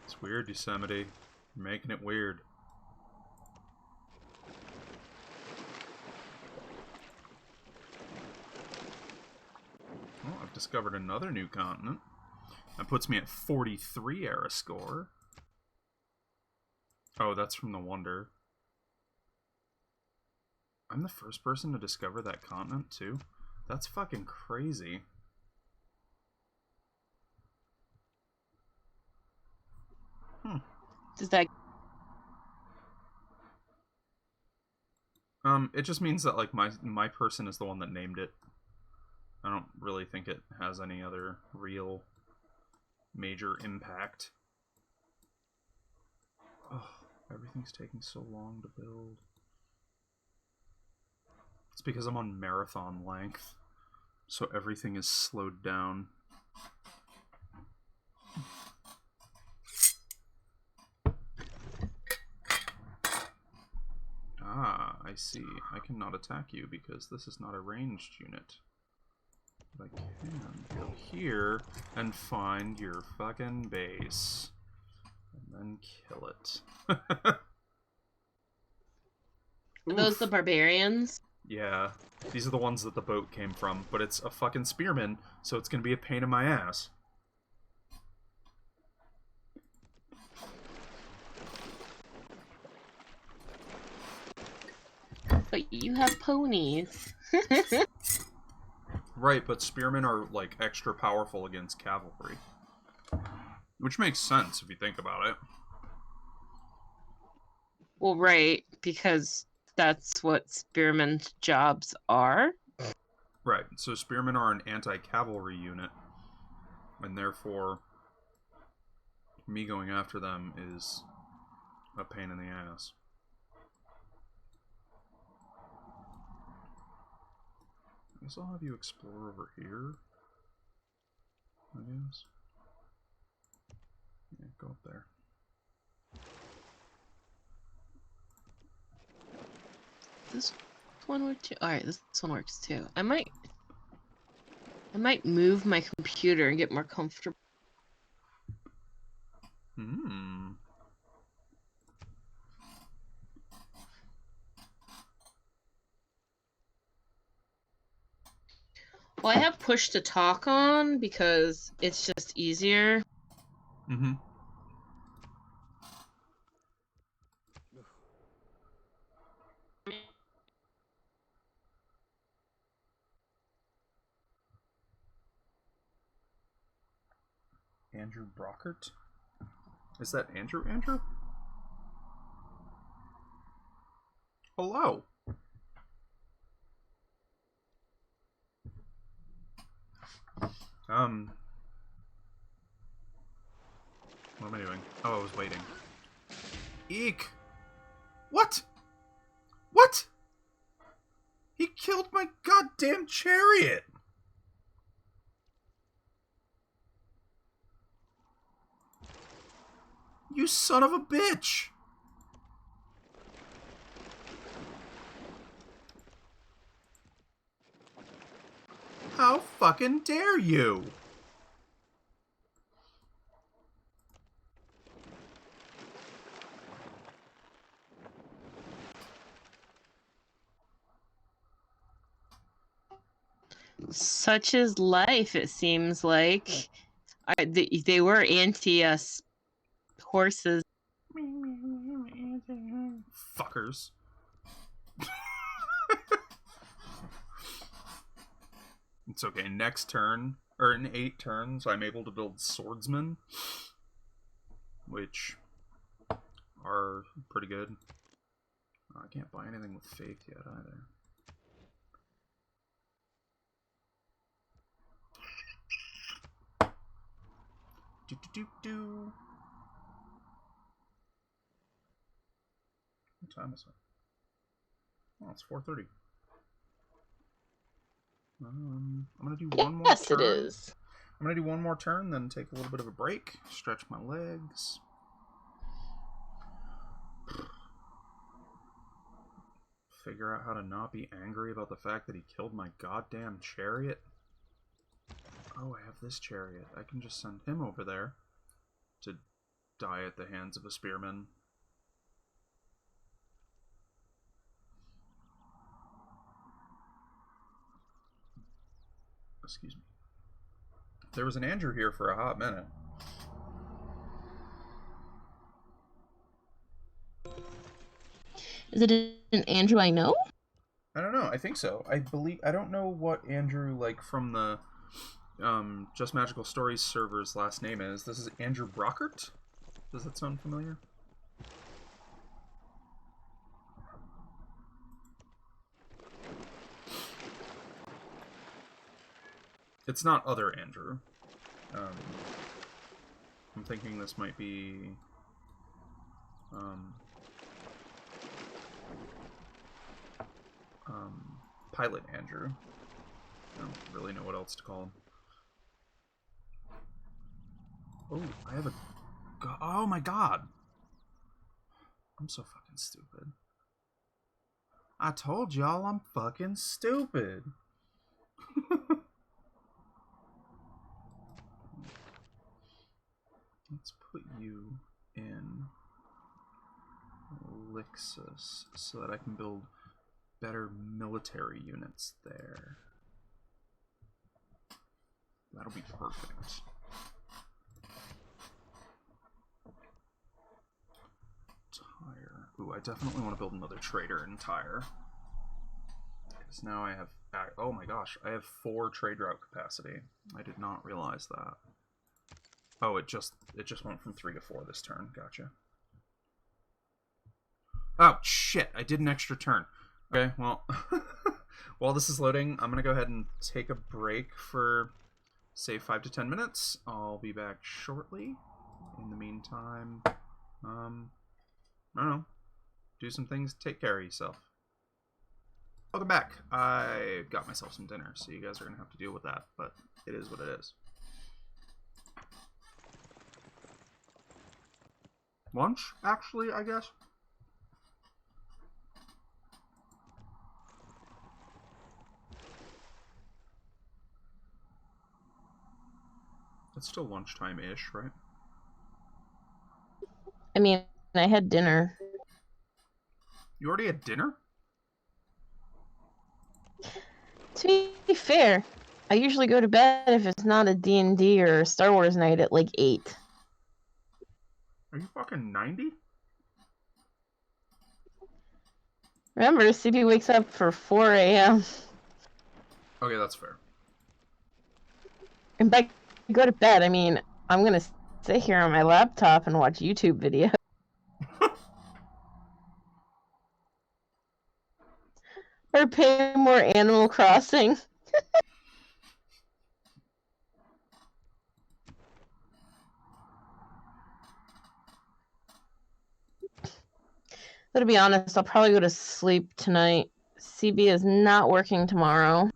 It's weird, Yosemite. You're making it weird. Oh, I've discovered another new continent. That puts me at 43 era score. Oh, that's from the Wonder. I'm the first person to discover that continent, too? That's fucking crazy. Does that... It just means that, like, my person is the one that named it. I don't really think it has any other real major impact. Oh, everything's taking so long to build. It's because I'm on marathon length, so everything is slowed down. Ah, I see. I cannot attack you because this is not a ranged unit. But I can go here and find your fucking base. And then kill it. Are those the barbarians? Yeah, these are the ones that the boat came from, but it's a fucking spearman, so it's gonna be a pain in my ass. But you have ponies. Right, but spearmen are, like, extra powerful against cavalry. Which makes sense if you think about it. Well, right, because that's what spearmen's jobs are. Right, so spearmen are an anti-cavalry unit, and therefore me going after them is a pain in the ass. I guess I'll have you explore over here, I guess. Yeah, go up there. This one works too. Alright, this one works too. I might move my computer and get more comfortable. Hmm. Well, I have push to talk on because it's just easier. Mm-hmm. Andrew Brockert? Is that Andrew? Andrew? Hello. What am I doing? Oh, I was waiting. Eek! What? What? He killed my goddamn chariot! You son of a bitch! How fucking dare you? Such is life, it seems like. They were anti-us horses. Fuckers. It's okay. Next turn, or in 8 turns, I'm able to build swordsmen, which are pretty good. I can't buy anything with faith yet either. Do. What time is it? Oh, it's 4:30. I'm gonna do one more turn. Yes, it is. I'm gonna do one more turn, then take a little bit of a break, stretch my legs. Figure out how to not be angry about the fact that he killed my goddamn chariot. Oh, I have this chariot. I can just send him over there to die at the hands of a spearman. Excuse me. There was an Andrew here for a hot minute. Is it an Andrew I know? I don't know. I think so. I don't know what Andrew, like, from the Just Magical Stories server's last name is. This is Andrew Brockert? Does that sound familiar? It's not other Andrew. I'm thinking this might be Pilot Andrew. I don't really know what else to call him. Oh, I have a... Oh my god! I'm so fucking stupid. I told y'all I'm fucking stupid. Let's put you in Lixus so that I can build better military units there. That'll be perfect. Tyre. Ooh, I definitely want to build another trader in Tyre. Because now I have... Oh my gosh, I have 4 trade route capacity. I did not realize that. Oh, it just went from 3 to 4 this turn. Gotcha. Oh, shit, I did an extra turn. Okay, well, while this is loading, I'm going to go ahead and take a break for, say, 5 to 10 minutes. I'll be back shortly. In the meantime, I don't know, do some things, take care of yourself. Welcome back. I got myself some dinner, so you guys are going to have to deal with that, but it is what it is. Lunch, actually, I guess. It's still lunchtime-ish, right? I mean, I had dinner. You already had dinner? To be fair, I usually go to bed if it's not a D&D or Star Wars night at like 8. Are you fucking 90? Remember, CB wakes up for 4 a.m. Okay, that's fair. And by go to bed, I mean, I'm gonna sit here on my laptop and watch YouTube videos. Or play more Animal Crossing. But to be honest, I'll probably go to sleep tonight. CB is not working tomorrow.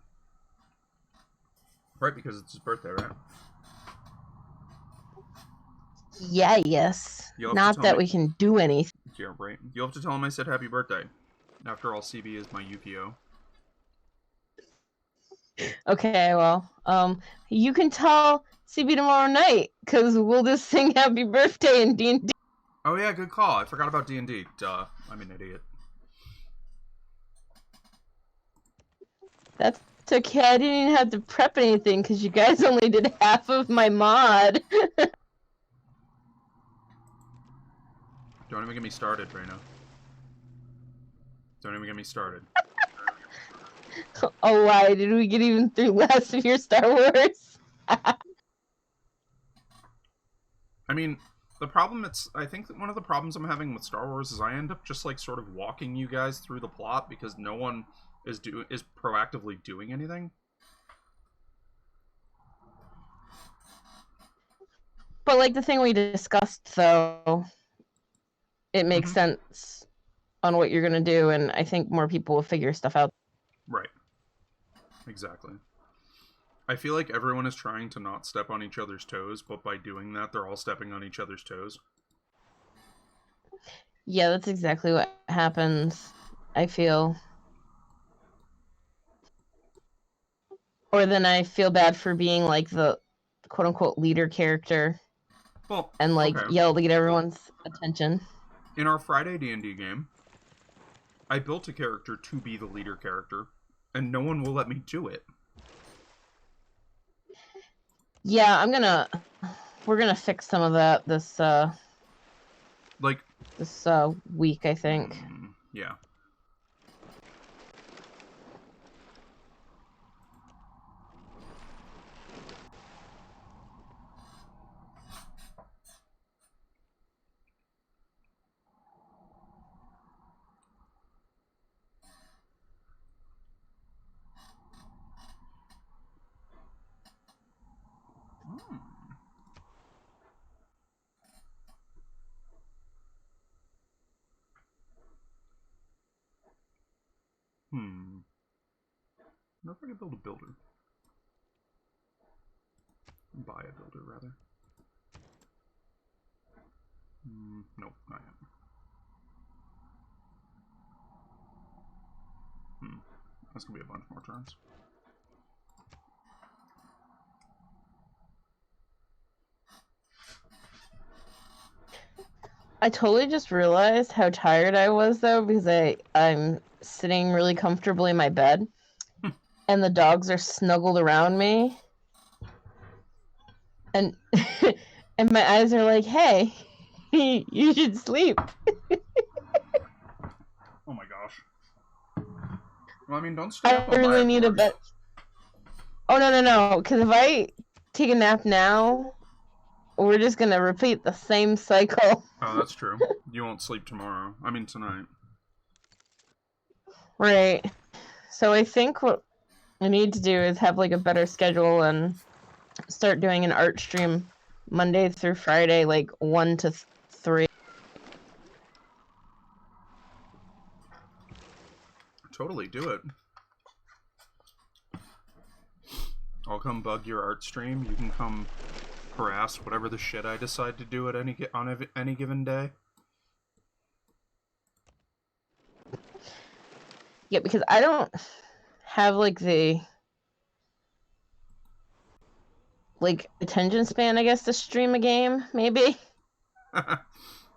Right, because it's his birthday, right? Yeah, yes. Not that we can do anything. Yeah, right. You'll have to tell him I said happy birthday. After all, CB is my Yu-Gi-Oh. Okay, well, you can tell CB tomorrow night, because we'll just sing happy birthday in D&D. Oh yeah, good call. I forgot about D&D. Duh. I'm an idiot. That's okay. I didn't even have to prep anything, because you guys only did half of my mod. Don't even get me started, Reyna. Don't even get me started. Oh, why? Did we get even through less of your Star Wars? I mean, the problem I think that one of the problems I'm having with Star Wars is I end up just like sort of walking you guys through the plot because no one is proactively doing anything. But like the thing we discussed, though, it makes sense on what you're gonna do, and I think more people will figure stuff out. Right. Exactly. I feel like everyone is trying to not step on each other's toes, but by doing that, they're all stepping on each other's toes. Yeah, that's exactly what happens, I feel. Or then I feel bad for being, like, the quote-unquote leader character. Well, and, like, okay. yell to get everyone's attention. In our Friday D&D game, I built a character to be the leader character, and no one will let me do it. Yeah, we're gonna fix some of that this week, I think. Yeah. I wonder if I could build a builder. Buy a builder, rather. Nope, not yet. That's gonna be a bunch more turns. I totally just realized how tired I was, though, because I'm sitting really comfortably in my bed, and the dogs are snuggled around me, and and my eyes are like, "Hey, you should sleep." Oh my gosh. Well, I mean, don't stay up I on my really need a bed. Oh no! Because if I take a nap now, we're just gonna repeat the same cycle. Oh, that's true. You won't sleep tomorrow. I mean, tonight. Right. So I think what I need to do is have like a better schedule and start doing an art stream Monday through Friday, like 1 to 3. Totally, do it. I'll come bug your art stream. You can come harass whatever the shit I decide to do at on any given day. Yeah, because I don't have like the attention span, I guess, to stream a game, maybe.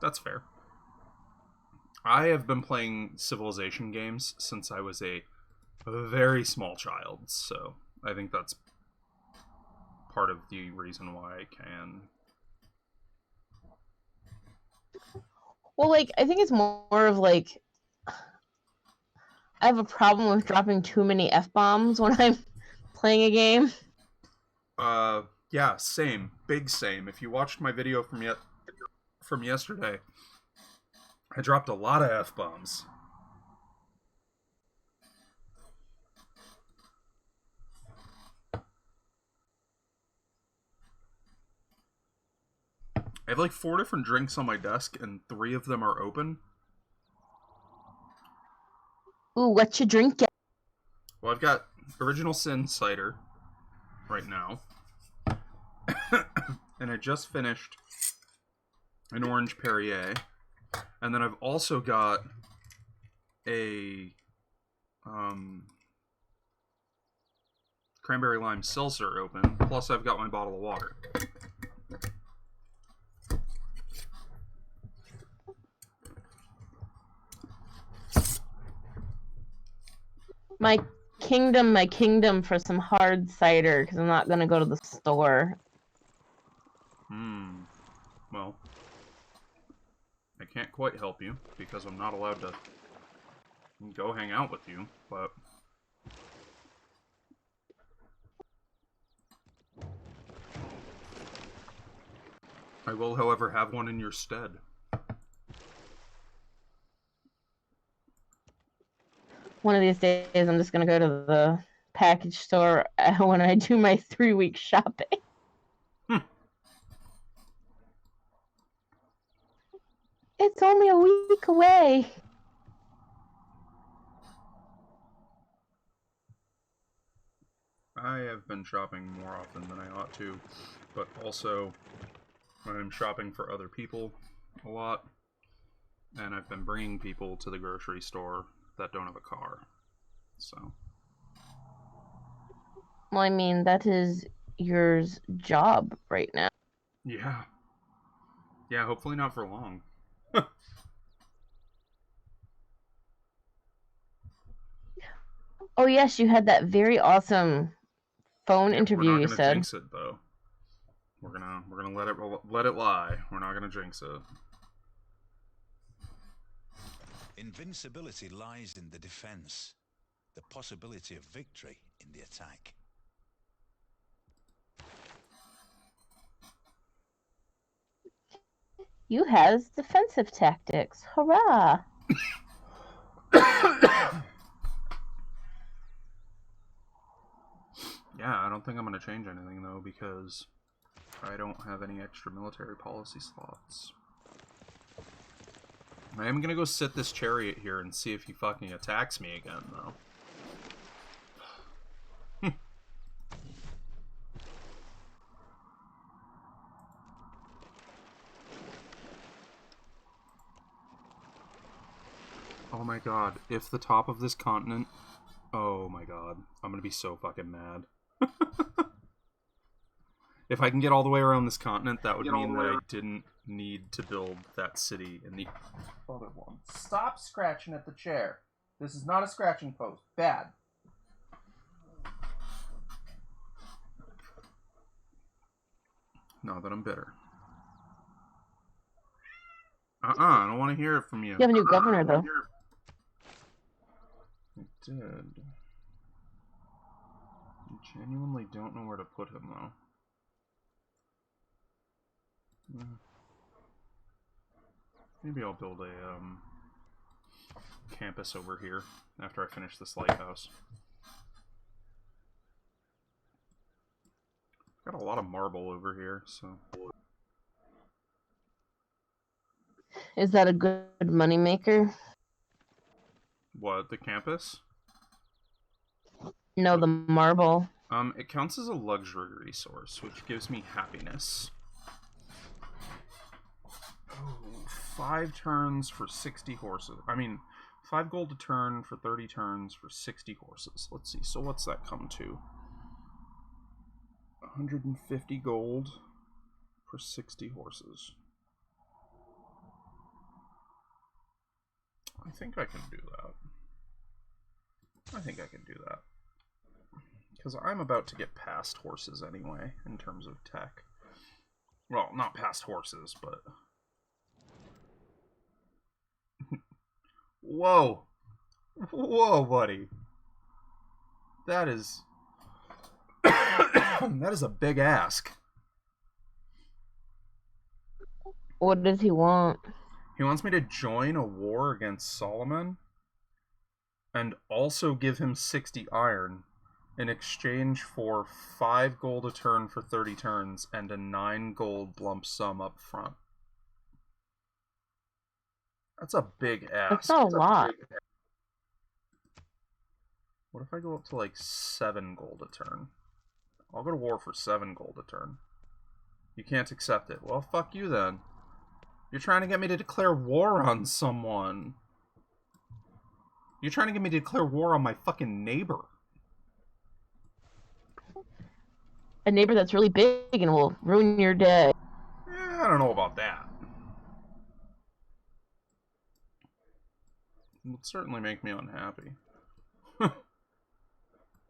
That's fair. I have been playing Civilization games since I was a very small child, so I think that's part of the reason why I can. Well, like, I think it's more of like I have a problem with dropping too many F-bombs when I'm playing a game. Yeah, same. Big same. If you watched my video from yesterday, I dropped a lot of F-bombs. I have like 4 different drinks on my desk, and 3 of them are open. Ooh, what you drinking? Well, I've got Original Sin cider right now. And I just finished an Orange Perrier. And then I've also got a cranberry lime seltzer open. Plus I've got my bottle of water. My kingdom for some hard cider, because I'm not going to go to the store. Well, I can't quite help you, because I'm not allowed to go hang out with you, but... I will, however, have one in your stead. One of these days, I'm just going to go to the package store when I do my 3-week shopping. It's only a week away. I have been shopping more often than I ought to, but also I'm shopping for other people a lot, and I've been bringing people to the grocery store that don't have a car, so. Well, I mean, that is your job right now. Yeah. Yeah, hopefully not for long. Oh, yes, you had that very awesome phone interview, you said. We're not gonna jinx it, though. We're gonna let it lie. We're not gonna jinx it. Invincibility lies in the defense, the possibility of victory in the attack. You has defensive tactics. Hurrah! Yeah, I don't think I'm going to change anything, though, because I don't have any extra military policy slots. I am going to go sit this chariot here and see if he fucking attacks me again, though. Oh my god, if the top of this continent... Oh my god, I'm going to be so fucking mad. If I can get all the way around this continent, that would mean that I didn't need to build that city in the other one. Stop scratching at the chair. This is not a scratching post. Bad. Not that I'm bitter. I don't want to hear it from you. You have a new governor, though. I did. I genuinely don't know where to put him, though. Maybe I'll build a campus over here after I finish this lighthouse. Got a lot of marble over here, so... Is that a good moneymaker? What, the campus? No, the marble. It counts as a luxury resource, which gives me happiness. Oh, 5 turns for 60 horses. I mean, 5 gold a turn for 30 turns for 60 horses. Let's see, so what's that come to? 150 gold for 60 horses. I think I can do that. I think I can do that. Because I'm about to get past horses anyway, in terms of tech. Well, not past horses, but... Whoa! Whoa, buddy! That is... that is a big ask. What does he want? He wants me to join a war against Solomon and also give him 60 iron in exchange for 5 gold a turn for 30 turns and a 9 gold lump sum up front. That's a big ask. That's not a lot. What if I go up to like 7 gold a turn? I'll go to war for 7 gold a turn. You can't accept it. Well, fuck you then. You're trying to get me to declare war on someone. You're trying to get me to declare war on my fucking neighbor. A neighbor that's really big and will ruin your day. I don't know about that. It would certainly make me unhappy.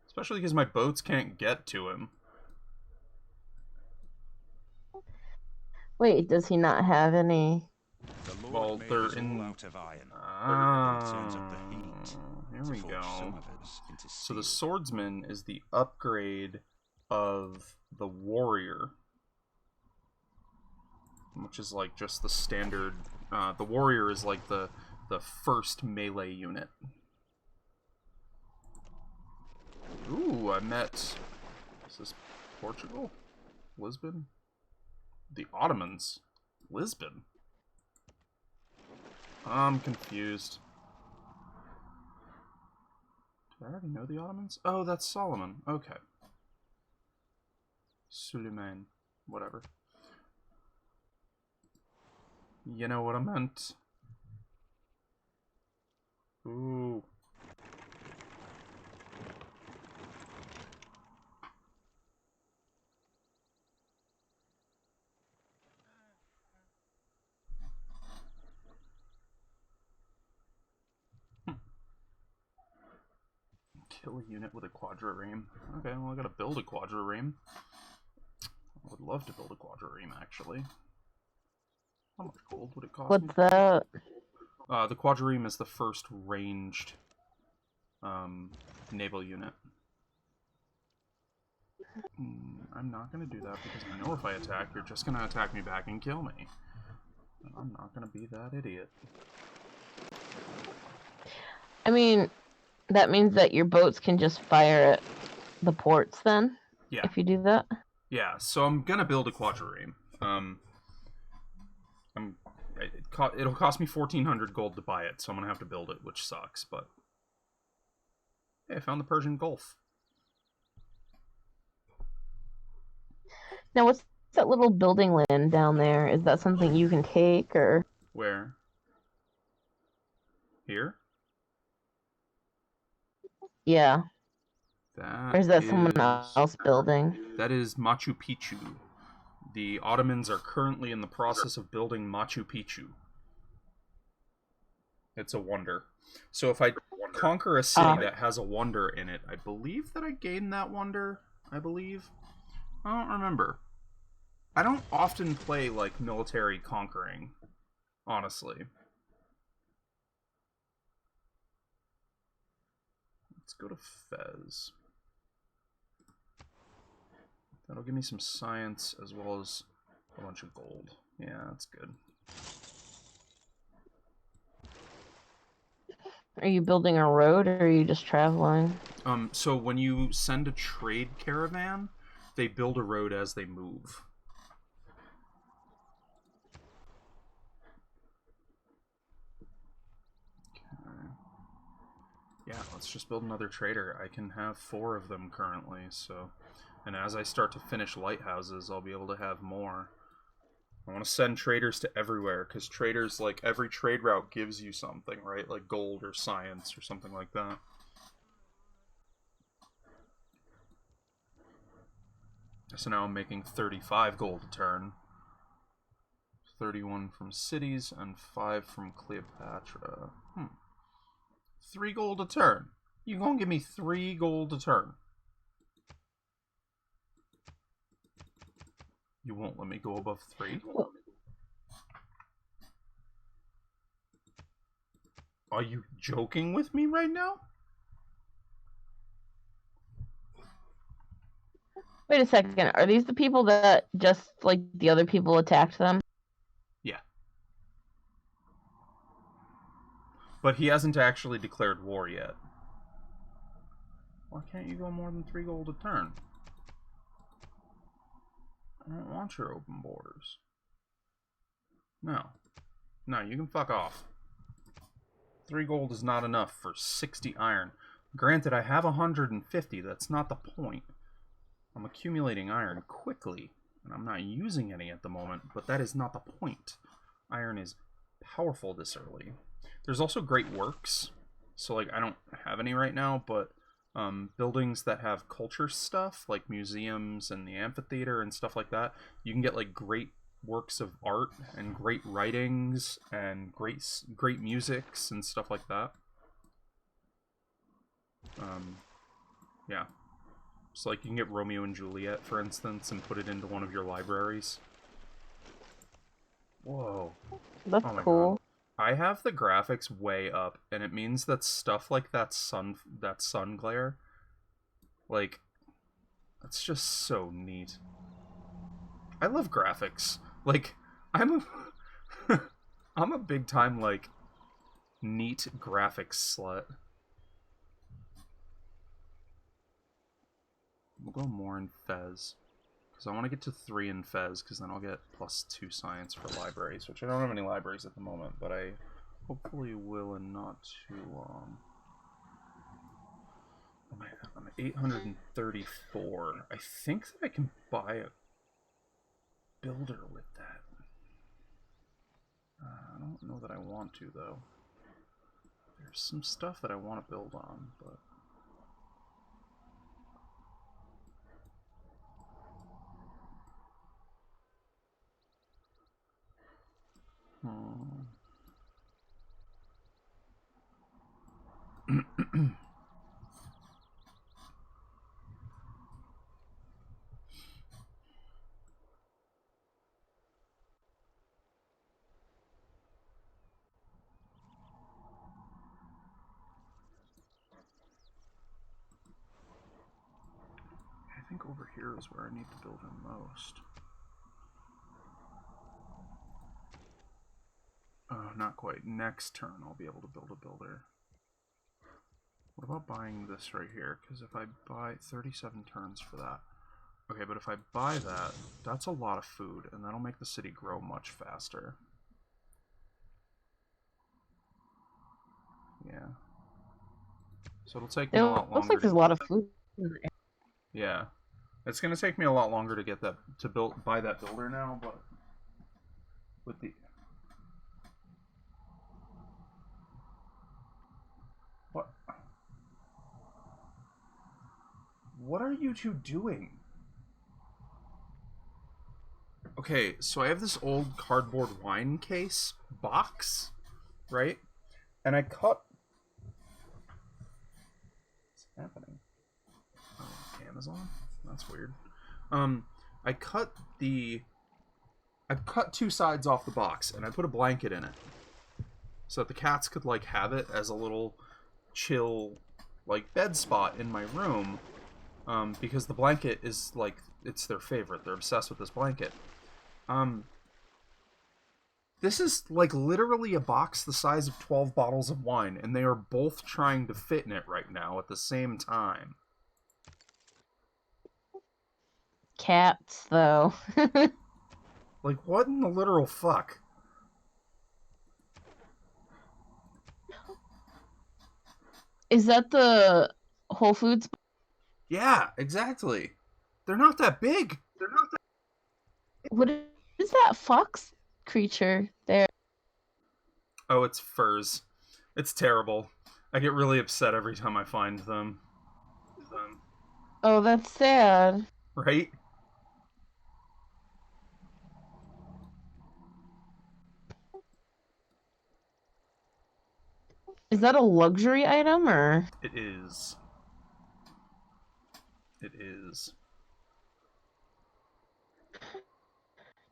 Especially because my boats can't get to him. Wait, does he not have any? Well, they're in... out of iron. Here we go. So the swordsman is the upgrade of the warrior, which is like just the standard. The warrior is like the first melee unit. Ooh, I met... Is this Portugal? Lisbon? The Ottomans? Lisbon? I'm confused. Did I already know the Ottomans? Oh, that's Solomon. Okay. Suleiman. Whatever. You know what I meant. Ooh. Kill a unit with a quadrireme. Okay, well I gotta build a quadrireme. I would love to build a quadrireme, actually. How much gold would it cost me? What's that? The quadrireme is the first ranged naval unit. I'm not gonna do that because I know if I attack, you're just gonna attack me back and kill me. And I'm not gonna be that idiot. I mean, that means that your boats can just fire at the ports then? Yeah. If you do that? Yeah, so I'm gonna build a quadrireme. It'll cost me 1,400 gold to buy it, so I'm gonna have to build it, which sucks, but... Hey, I found the Persian Gulf. Now, what's that little building land down there? Is that something you can take, or...? Where? Here? Yeah. That or is that someone else building? That is Machu Picchu. The Ottomans are currently in the process of building Machu Picchu. It's a wonder. So if I conquer a city that has a wonder in it. I believe that I gained that wonder. I don't remember. I don't often play, like, military conquering, honestly. Let's go to Fez. That'll give me some science as well as a bunch of gold. Yeah, that's good. Are you building a road or are you just traveling? So when you send a trade caravan, they build a road as they move. Okay. Yeah, let's just build another trader. I can have 4 of them currently, so... And as I start to finish lighthouses, I'll be able to have more. I want to send traders to everywhere, because traders, like, every trade route gives you something, right? Like gold or science or something like that. So now I'm making 35 gold a turn. 31 from cities and 5 from Cleopatra. 3 gold a turn. You gonna give me 3 gold a turn? You won't let me go above 3? Are you joking with me right now? Wait a second. Are these the people that just, like, the other people attacked them? Yeah. But he hasn't actually declared war yet. Why can't you go more than 3 gold a turn? I don't want your open borders. No. No, you can fuck off. 3 gold is not enough for 60 iron. Granted, I have 150. That's not the point. I'm accumulating iron quickly, and I'm not using any at the moment, but that is not the point. Iron is powerful this early. There's also great works. So, like, I don't have any right now, but buildings that have culture stuff, like museums and the amphitheater and stuff like that, you can get, like, great works of art and great writings and great musics and stuff like that. Yeah. So, like, you can get Romeo and Juliet, for instance, and put it into one of your libraries. Whoa. That's God. cool. I have the graphics way up, and it means that stuff like that sun glare, like, that's just so neat. I love graphics. Like, I'm a big time, like, neat graphics slut. We'll go more in Fez, because I want to get to 3 in Fez, because then I'll get +2 science for libraries, which I don't have any libraries at the moment, but I hopefully will in not too long. I'm at 834. I think that I can buy a builder with that. I don't know that I want to, though. There's some stuff that I want to build on, but... I think over here is where I need to build him most. Not quite. Next turn I'll be able to build a builder. What about buying this right here? Because if I buy 37 turns for that. Okay, but if I buy that, that's a lot of food, and that'll make the city grow much faster. Yeah. So it'll take me a lot longer. Looks like there's a lot of food. Yeah. It's gonna take me a lot longer to get that buy that builder now, but with the What are you two doing? Okay, so I have this old cardboard wine case box, right? And I cut happening? Oh, Amazon? That's weird. I cut 2 sides off the box, and I put a blanket in it. So that the cats could, like, have it as a little chill, like, bed spot in my room. Because the blanket is, like, it's their favorite. They're obsessed with this blanket. This is, like, literally a box the size of 12 bottles of wine, and they are both trying to fit in it right now at the same time. Cats, though. Like, what in the literal fuck? Is that the Whole Foods? Yeah, exactly. They're not that big. What is that fox creature there? Oh, it's furs. It's terrible. I get really upset every time I find them. Oh, that's sad. Right? Is that a luxury item, or? It is. It is.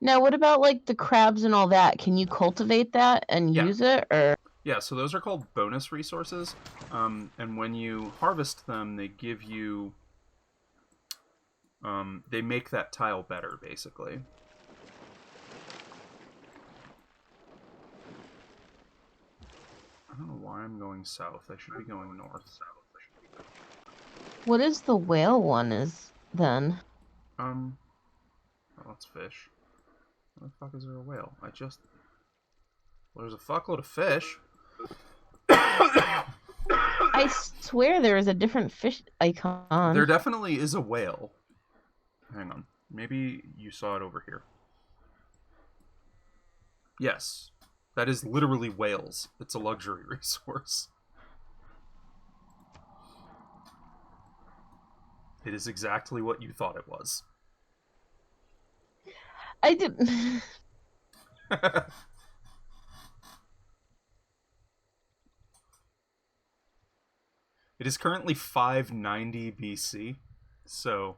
Now, what about, like, the crabs and all that? Can you cultivate that and use it, or? Yeah, so those are called bonus resources. And when you harvest them, they give you... they make that tile better, basically. I don't know why I'm going south. I should be going north. What is the whale one then? Oh, that's fish. Where the fuck is there a whale? Well, there's a fuckload of fish. I swear there is a different fish icon. There definitely is a whale. Hang on. Maybe you saw it over here. Yes. That is literally whales. It's a luxury resource. It is exactly what you thought it was. I did. It is currently 590 BC, so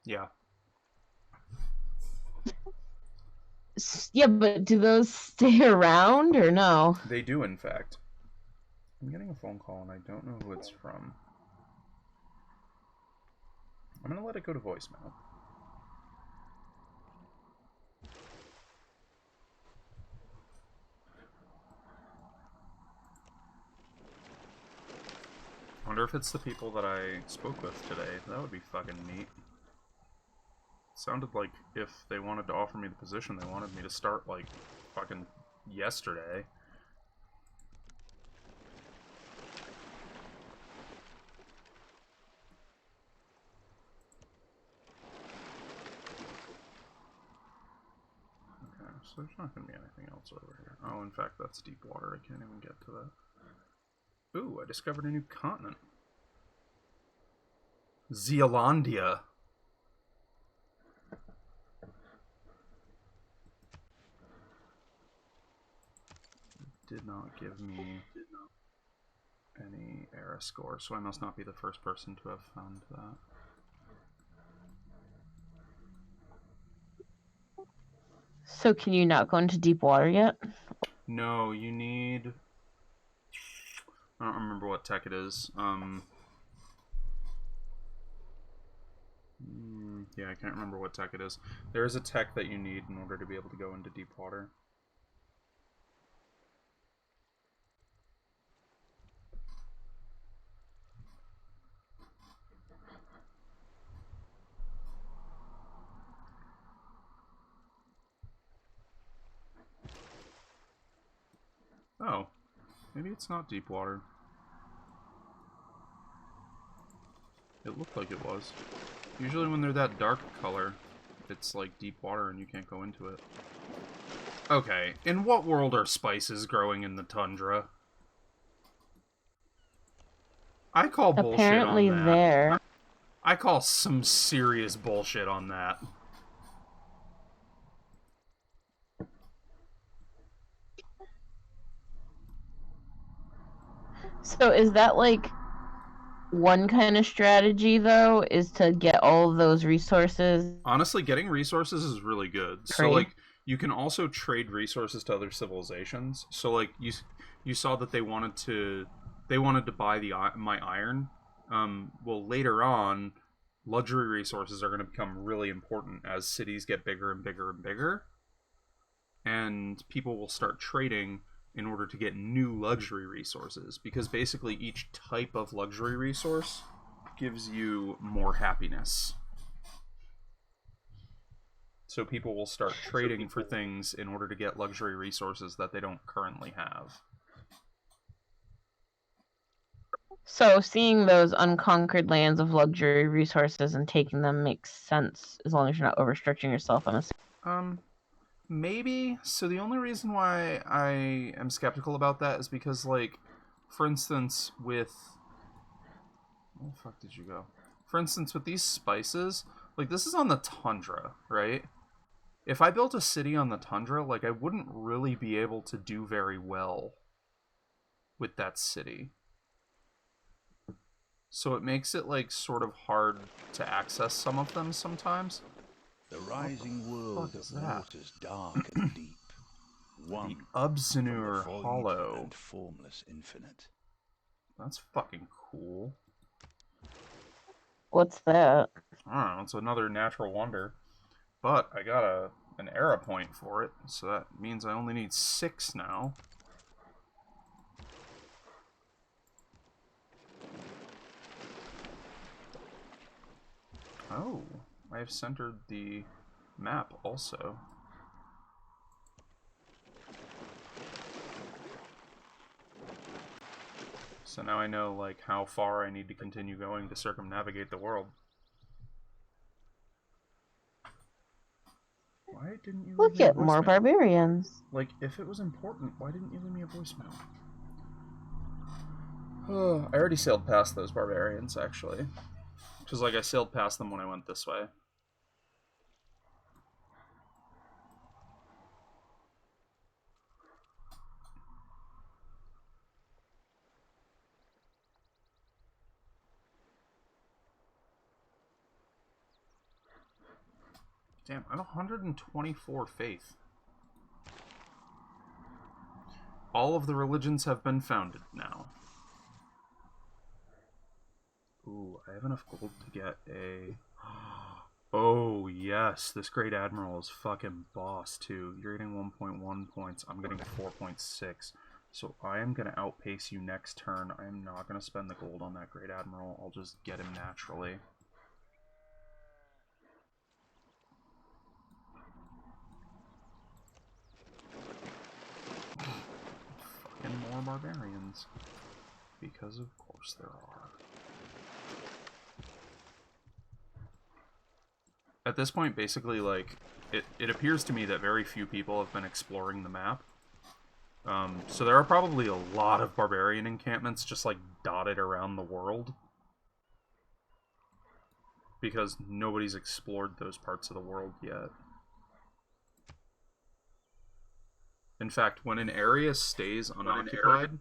yeah. Yeah, but do those stay around or no? They do, in fact. I'm getting a phone call and I don't know who it's from. I'm gonna let it go to voicemail. I wonder if it's the people that I spoke with today. That would be fucking neat. It sounded like if they wanted to offer me the position, they wanted me to start, like, fucking yesterday. Okay, so there's not going to be anything else over here. Oh, in fact, that's deep water. I can't even get to that. Ooh, I discovered a new continent. Zealandia. Did not give me any era score, so I must not be the first person to have found that. So can you not go into deep water yet? No, you need... I don't remember what tech it is. Yeah, I can't remember what tech it is. There is a tech that you need in order to be able to go into deep water. Oh, maybe it's not deep water. It looked like it was. Usually when they're that dark color, it's like deep water and you can't go into it. Okay, in what world are spices growing in the tundra? I call bullshit Apparently on that. there. I call some serious bullshit on that. So is that like one kind of strategy though? Is to get all of those resources? Honestly, getting resources is really good. Trade. So like you can also trade resources to other civilizations. So like you saw that they wanted to buy my iron. Well, later on, luxury resources are going to become really important as cities get bigger and bigger and bigger, and people will start trading in order to get new luxury resources, because basically each type of luxury resource gives you more happiness. So people will start trading for things in order to get luxury resources that they don't currently have. So seeing those unconquered lands of luxury resources and taking them makes sense as long as you're not overstretching yourself on a. Maybe. So the only reason why I am skeptical about that is because, like, for instance, with... Where the fuck did you go? For instance, with these spices, like, this is on the tundra, right? If I built a city on the tundra, like, I wouldn't really be able to do very well with that city. So it makes it, like, sort of hard to access some of them sometimes. The rising world of waters dark and deep. One the Ubsanur Hollow. And formless infinite. That's fucking cool. What's that? I don't know, it's another natural wonder. But I got an era point for it, so that means I only need 6 now. Oh, I have centered the map also. So now I know, like, how far I need to continue going to circumnavigate the world. Why didn't you Look at more barbarians? Like, if it was important, why didn't you leave me a voicemail? Oh, I already sailed past those barbarians, actually. Because, like, I sailed past them when I went this way. Damn, I have 124 faith. All of the religions have been founded now. Ooh, I have enough gold to get a... Oh, yes. This Great Admiral is fucking boss, too. You're getting 1.1 points. I'm getting 4.6. So I am going to outpace you next turn. I am not going to spend the gold on that Great Admiral. I'll just get him naturally. Fucking more barbarians. Because of course there are. At this point, basically, like, it appears to me that very few people have been exploring the map. So there are probably a lot of barbarian encampments just, like, dotted around the world. Because nobody's explored those parts of the world yet. In fact, when an area stays unoccupied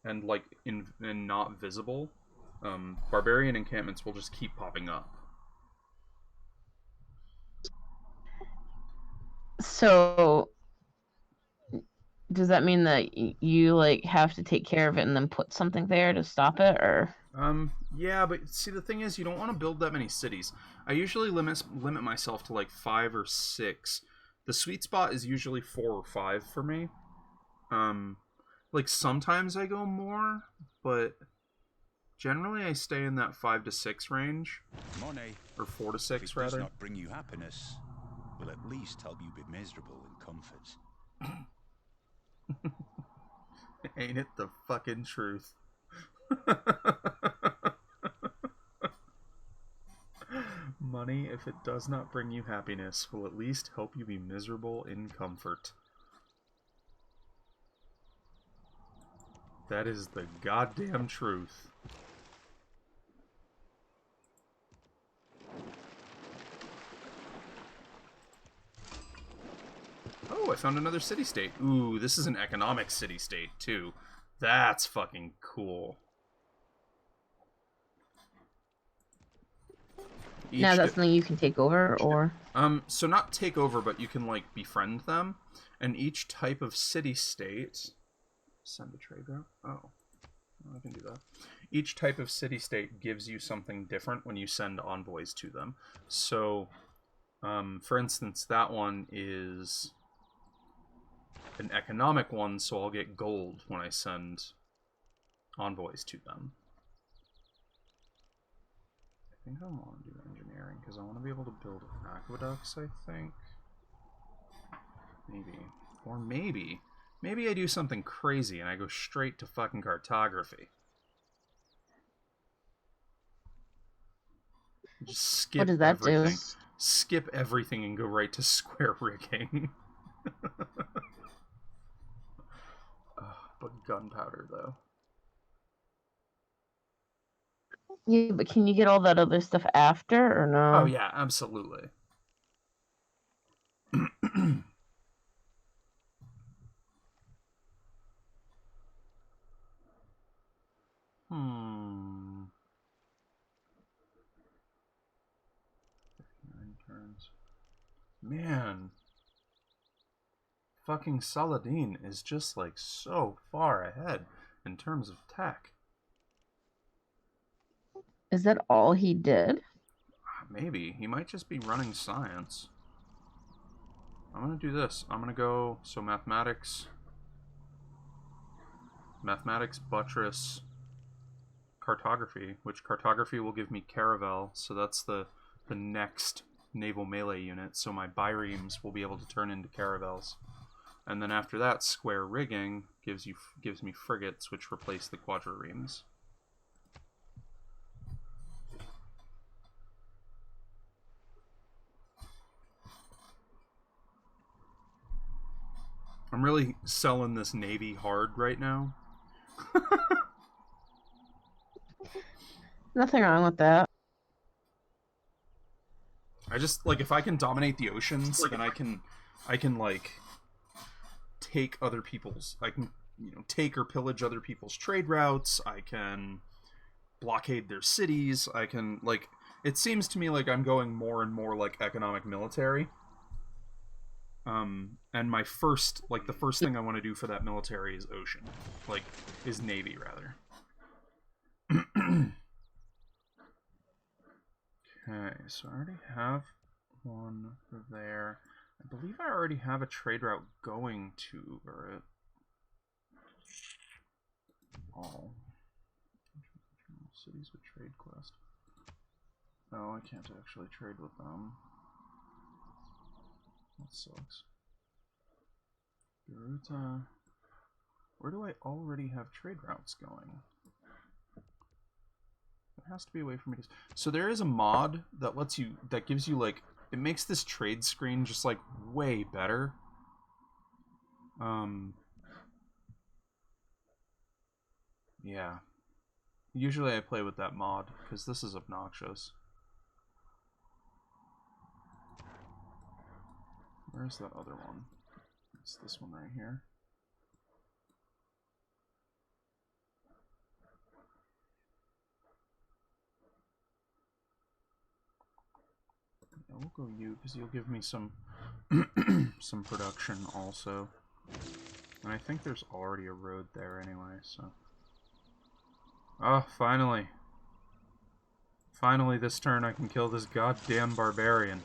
and, like, and not visible, barbarian encampments will just keep popping up. So, does that mean that you, like, have to take care of it and then put something there to stop it, or? Yeah, but see, the thing is, you don't want to build that many cities. I usually limit myself to, like, 5 or 6. The sweet spot is usually 4 or 5 for me. Like, sometimes I go more, but generally I stay in that 5 to 6 range. Money, or 4 to 6, rather. Does not bring you happiness, will at least help you be miserable in comfort. Ain't it the fucking truth? Money, if it does not bring you happiness, will at least help you be miserable in comfort. That is the goddamn truth. Oh, I found another city-state. Ooh, this is an economic city-state, too. That's fucking cool. Now that's something you can take over, or? So not take over, but you can, like, befriend them. And each type of city-state... Send a trade route? Oh. I can do that. Each type of city-state gives you something different when you send envoys to them. So, for instance, that one is an economic one, so I'll get gold when I send envoys to them. I think I want to do engineering, because I want to be able to build aqueducts, I think. Maybe. Or maybe I do something crazy and I go straight to fucking cartography. Just skip what does that everything. do? Skip everything and go right to square rigging. But gunpowder, though. Yeah, but can you get all that other stuff after, or no? Oh, yeah, absolutely. Hmm. 59 turns. Man. Fucking Saladin is just, like, so far ahead in terms of tech. Is that all he did? Maybe. He might just be running science. I'm gonna do this. I'm gonna go, so mathematics, buttress, cartography, which cartography will give me caravel, so that's the next naval melee unit, so my biremes will be able to turn into caravels. And then after that, square rigging gives me frigates, which replace the quadriremes. I'm really selling this navy hard right now. Nothing wrong with that. I just, like, if I can dominate the oceans, then I can like take other people's, I can, you know, take or pillage other people's trade routes. I can blockade their cities. I can, like, it seems to me like I'm going more and more like economic military. And my first, like, the first thing I want to do for that military is ocean, like, is navy rather. Okay, so I already have one there. I believe I already have a trade route going to Urit. All cities with trade quest. Oh, I can't actually trade with them. That sucks. Garuta. Where do I already have trade routes going? There has to be a way for me to... So there is a mod that lets you... that gives you, like... It makes this trade screen just, like, way better. Yeah. Usually I play with that mod, because this is obnoxious. Where's that other one? It's this one right here. Yeah, we'll go you, because you'll give me some some production also. And I think there's already a road there anyway, so... Oh, finally. Finally this turn I can kill this goddamn barbarian.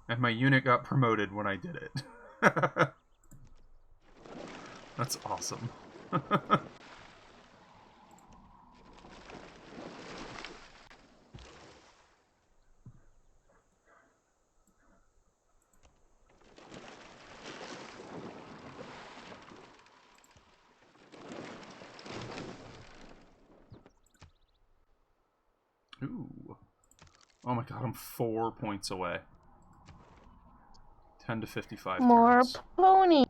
And my unit got promoted when I did it. That's awesome. Ooh. Oh my god, I'm 4 points away. 10 to 55 More turns. pony.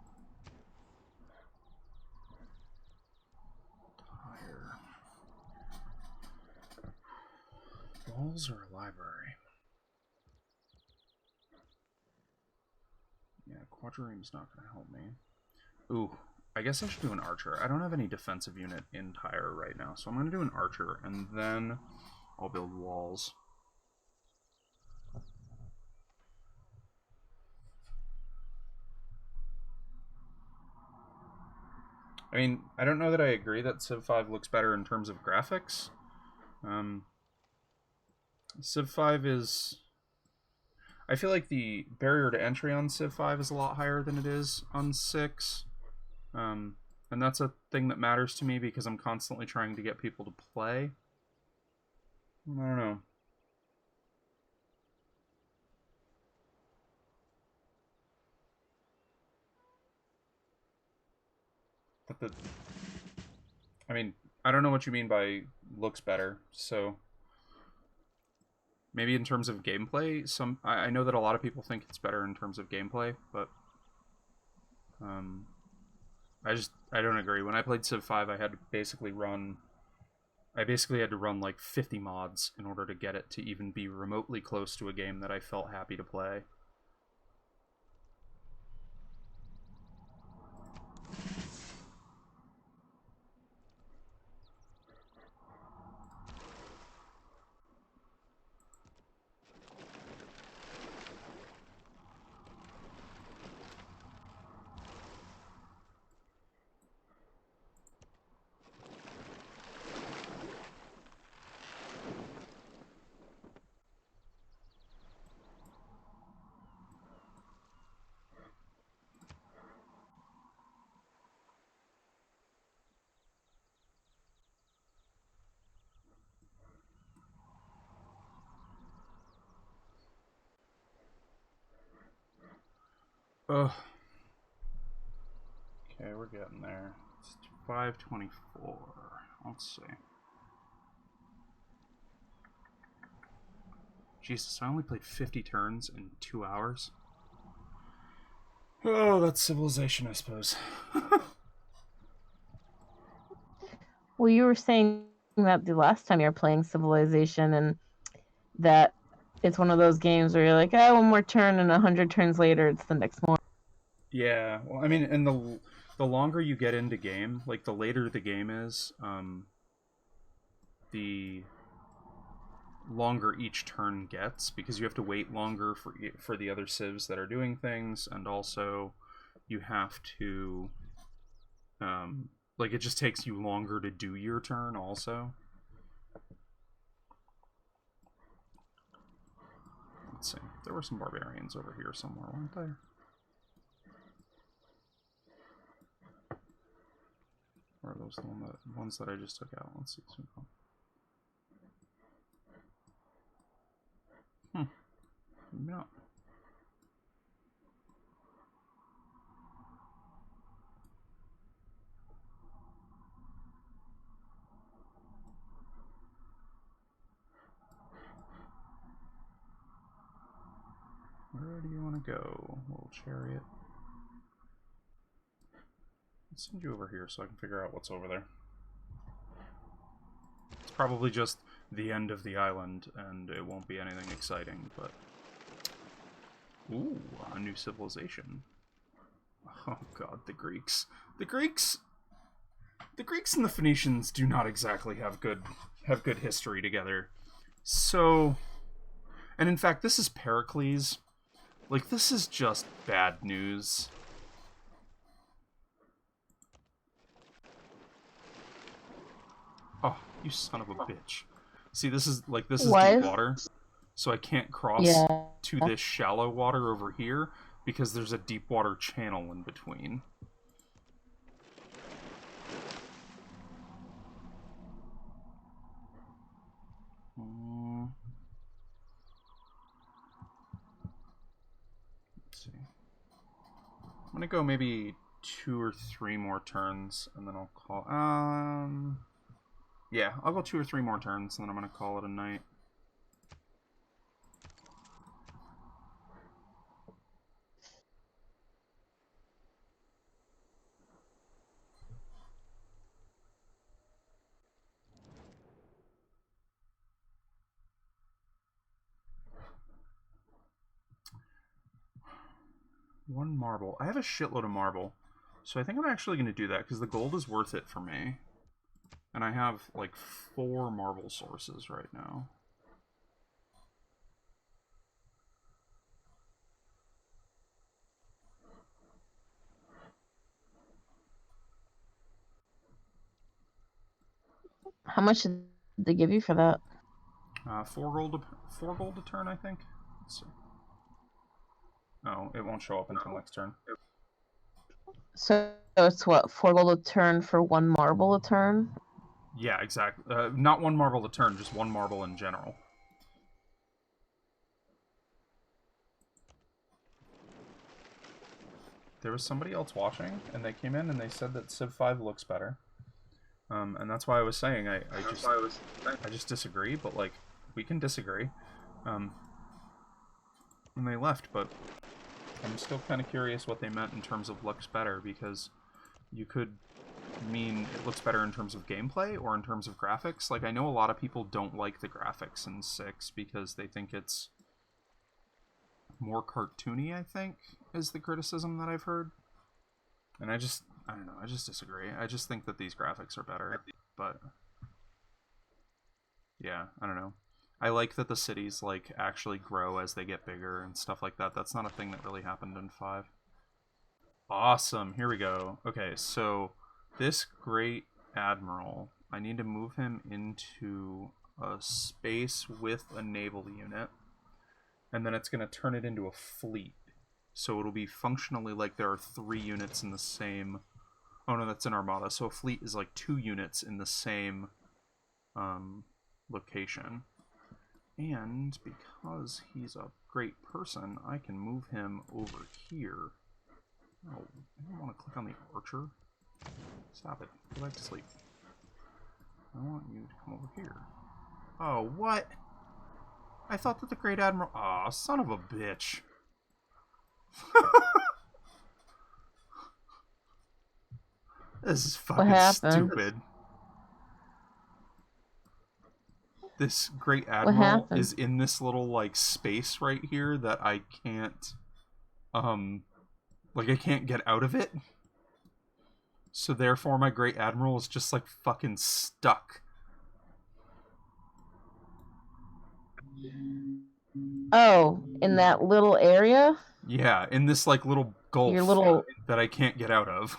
Tire. Walls or a library? Yeah, quadrireme's not gonna help me. Ooh, I guess I should do an archer. I don't have any defensive unit in Tyre right now, so I'm going to do an archer, and then I'll build walls. I mean, I don't know that I agree that Civ 5 looks better in terms of graphics. Civ 5 is... I feel like the barrier to entry on Civ 5 is a lot higher than it is on 6. And that's a thing that matters to me because I'm constantly trying to get people to play. I don't know. But I mean, I don't know what you mean by looks better, so maybe in terms of gameplay, I know that a lot of people think it's better in terms of gameplay, but I don't agree. When I played Civ 5, I had to basically run like 50 mods in order to get it to even be remotely close to a game that I felt happy to play. Ugh. Okay, we're getting there. It's 5:24. Let's see. Jesus, I only played 50 turns in 2 hours. Oh, that's civilization, I suppose. Well, you were saying that the last time you were playing Civilization, and that it's one of those games where you're like, oh, one more turn, and 100 turns later, it's the next morning. Yeah, well, I mean, and the longer you get into game, like the later the game is, the longer each turn gets, because you have to wait longer for the other civs that are doing things, and also you have to like it just takes you longer to do your turn also. Let's see. There were some barbarians over here somewhere, weren't there? Or are those the ones that I just took out? Let's see. Maybe not. Where do you want to go, little chariot? Let's send you over here so I can figure out what's over there. It's probably just the end of the island, and it won't be anything exciting, but... Ooh, a new civilization. Oh god, the Greeks. The Greeks and the Phoenicians do not exactly have good history together. So... And in fact, this is Pericles. Like, this is just bad news. Oh, you son of a bitch. See, this is deep water. So I can't cross to this shallow water over here because there's a deep water channel in between. Let's see. I'm gonna go maybe 2 or 3 more turns, and then I'll call... Yeah, I'll go 2 or 3 more turns, and then I'm gonna call it a night. One marble. I have a shitload of marble. So I think I'm actually going to do that, because the gold is worth it for me. And I have, like, 4 marble sources right now. How much did they give you for that? 4 gold a turn, I think. Let's see. Oh, it won't show up until next turn. So it's what, 4 gold a turn for 1 marble a turn? Yeah, exactly. Not 1 marble a turn, just 1 marble in general. There was somebody else watching, and they came in and they said that Civ 5 looks better. And that's why I was saying I just disagree, but like we can disagree. And they left, but I'm still kind of curious what they meant in terms of looks better, because you could mean it looks better in terms of gameplay or in terms of graphics. Like, I know a lot of people don't like the graphics in 6 because they think it's more cartoony, I think, is the criticism that I've heard. And I don't know, I just disagree. I just think that these graphics are better, but yeah, I don't know. I like that the cities, like, actually grow as they get bigger and stuff like that. That's not a thing that really happened in 5. Awesome, here we go. Okay, so this Great Admiral, I need to move him into a space with a naval unit, and then it's going to turn it into a fleet. So it'll be functionally like there are 3 units in the same... Oh no, that's an armada. So a fleet is like 2 units in the same location. And because he's a great person, I can move him over here. Oh, I don't want to click on the archer. Stop it. Go back to sleep. I want you to come over here. Oh, what? I thought that the Great Admiral... Aw, son of a bitch. This is fucking stupid. This Great Admiral is in this little, like, space right here that I can't... Like, I can't get out of it. So therefore my Great Admiral is just, like, fucking stuck. Oh, in that little area? Yeah, in this, like, little gulf that I can't get out of.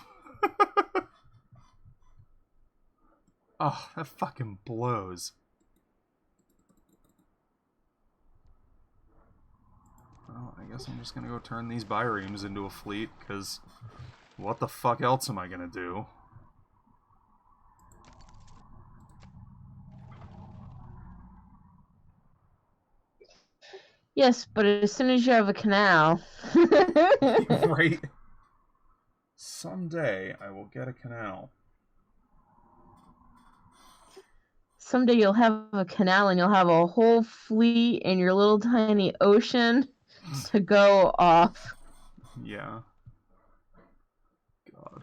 Oh, that fucking blows. Well, I guess I'm just gonna go turn these biremes into a fleet, because what the fuck else am I gonna do? Yes, but as soon as you have a canal... Right? Someday I will get a canal. Someday you'll have a canal and you'll have a whole fleet in your little tiny ocean to go off. Yeah. God.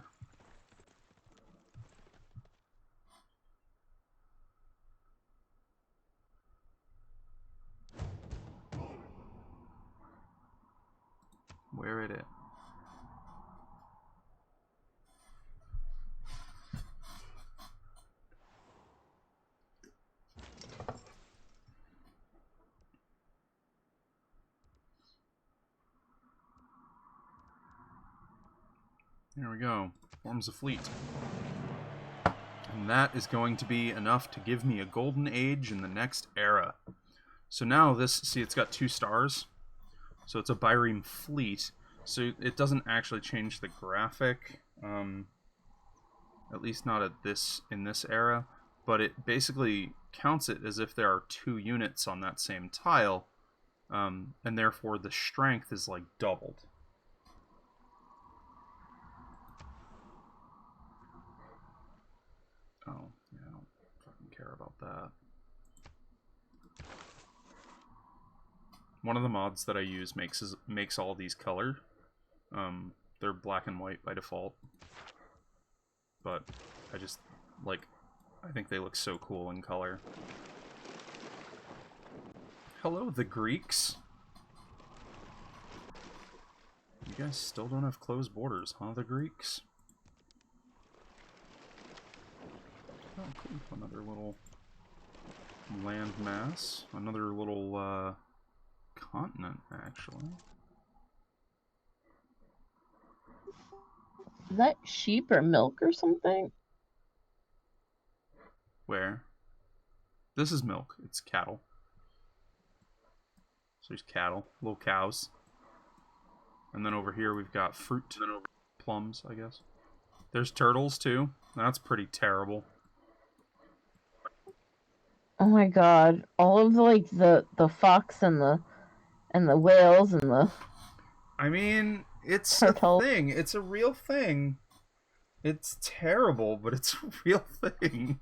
Where it is. There we go. Forms a fleet. And that is going to be enough to give me a golden age in the next era. So now this, see, it's got 2 stars. So it's a bireme fleet. So it doesn't actually change the graphic, at least not in this era. But it basically counts it as if there are 2 units on that same tile, and therefore the strength is like doubled. Oh, yeah, I don't fucking care about that. One of the mods that I use makes all these colored. They're black and white by default. But I just, like, I think they look so cool in color. Hello, the Greeks. You guys still don't have closed borders, huh, the Greeks? Oh, cool. Another little land mass. Another little continent, actually. Is that sheep or milk or something? Where? This is milk. It's cattle. So there's cattle, little cows. And then over here we've got fruit. Plums, I guess. There's turtles too. That's pretty terrible. Oh my god. All of the fox and the whales and the I mean, it's turtle. a thing. It's a real thing. It's terrible, but it's a real thing.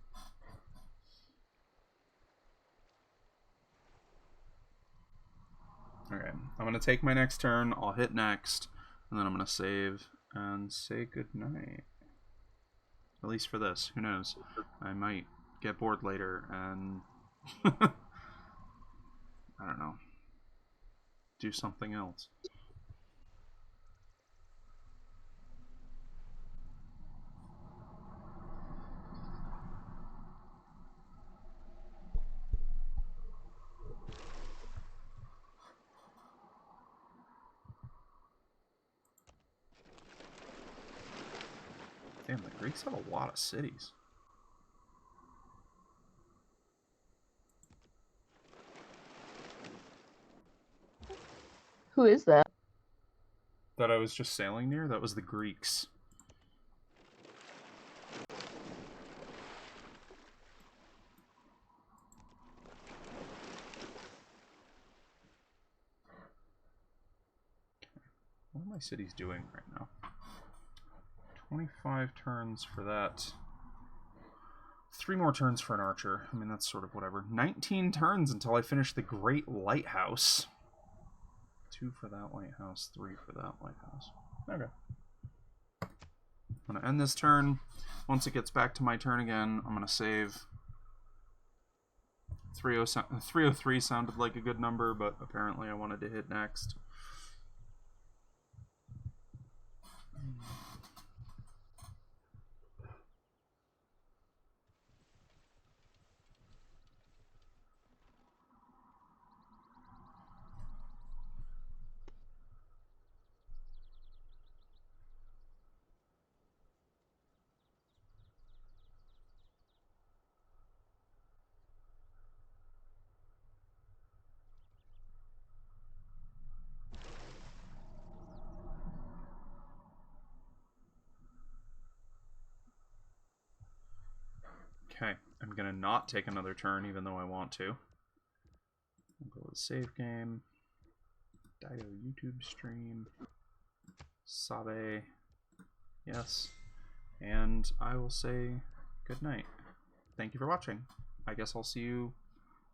Okay, I'm gonna take my next turn. I'll hit next, and then I'm gonna save and say goodnight. At least for this. Who knows? I might get bored later and I don't know. Do something else. Damn, the Greeks have a lot of cities. Who is that? That I was just sailing near? That was the Greeks. What are my cities doing right now? 25 turns for that. 3 more turns for an archer. I mean, that's sort of whatever. 19 turns until I finish the Great Lighthouse. 2 for that lighthouse, 3 for that lighthouse. Okay. I'm going to end this turn. Once it gets back to my turn again, I'm going to save. 303 sounded like a good number, but apparently I wanted to hit next. Okay, I'm going to not take another turn even though I want to. I'll go with save game. Dido YouTube stream. Sabe. Yes. And I will say good night. Thank you for watching. I guess I'll see you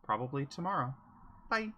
probably tomorrow. Bye.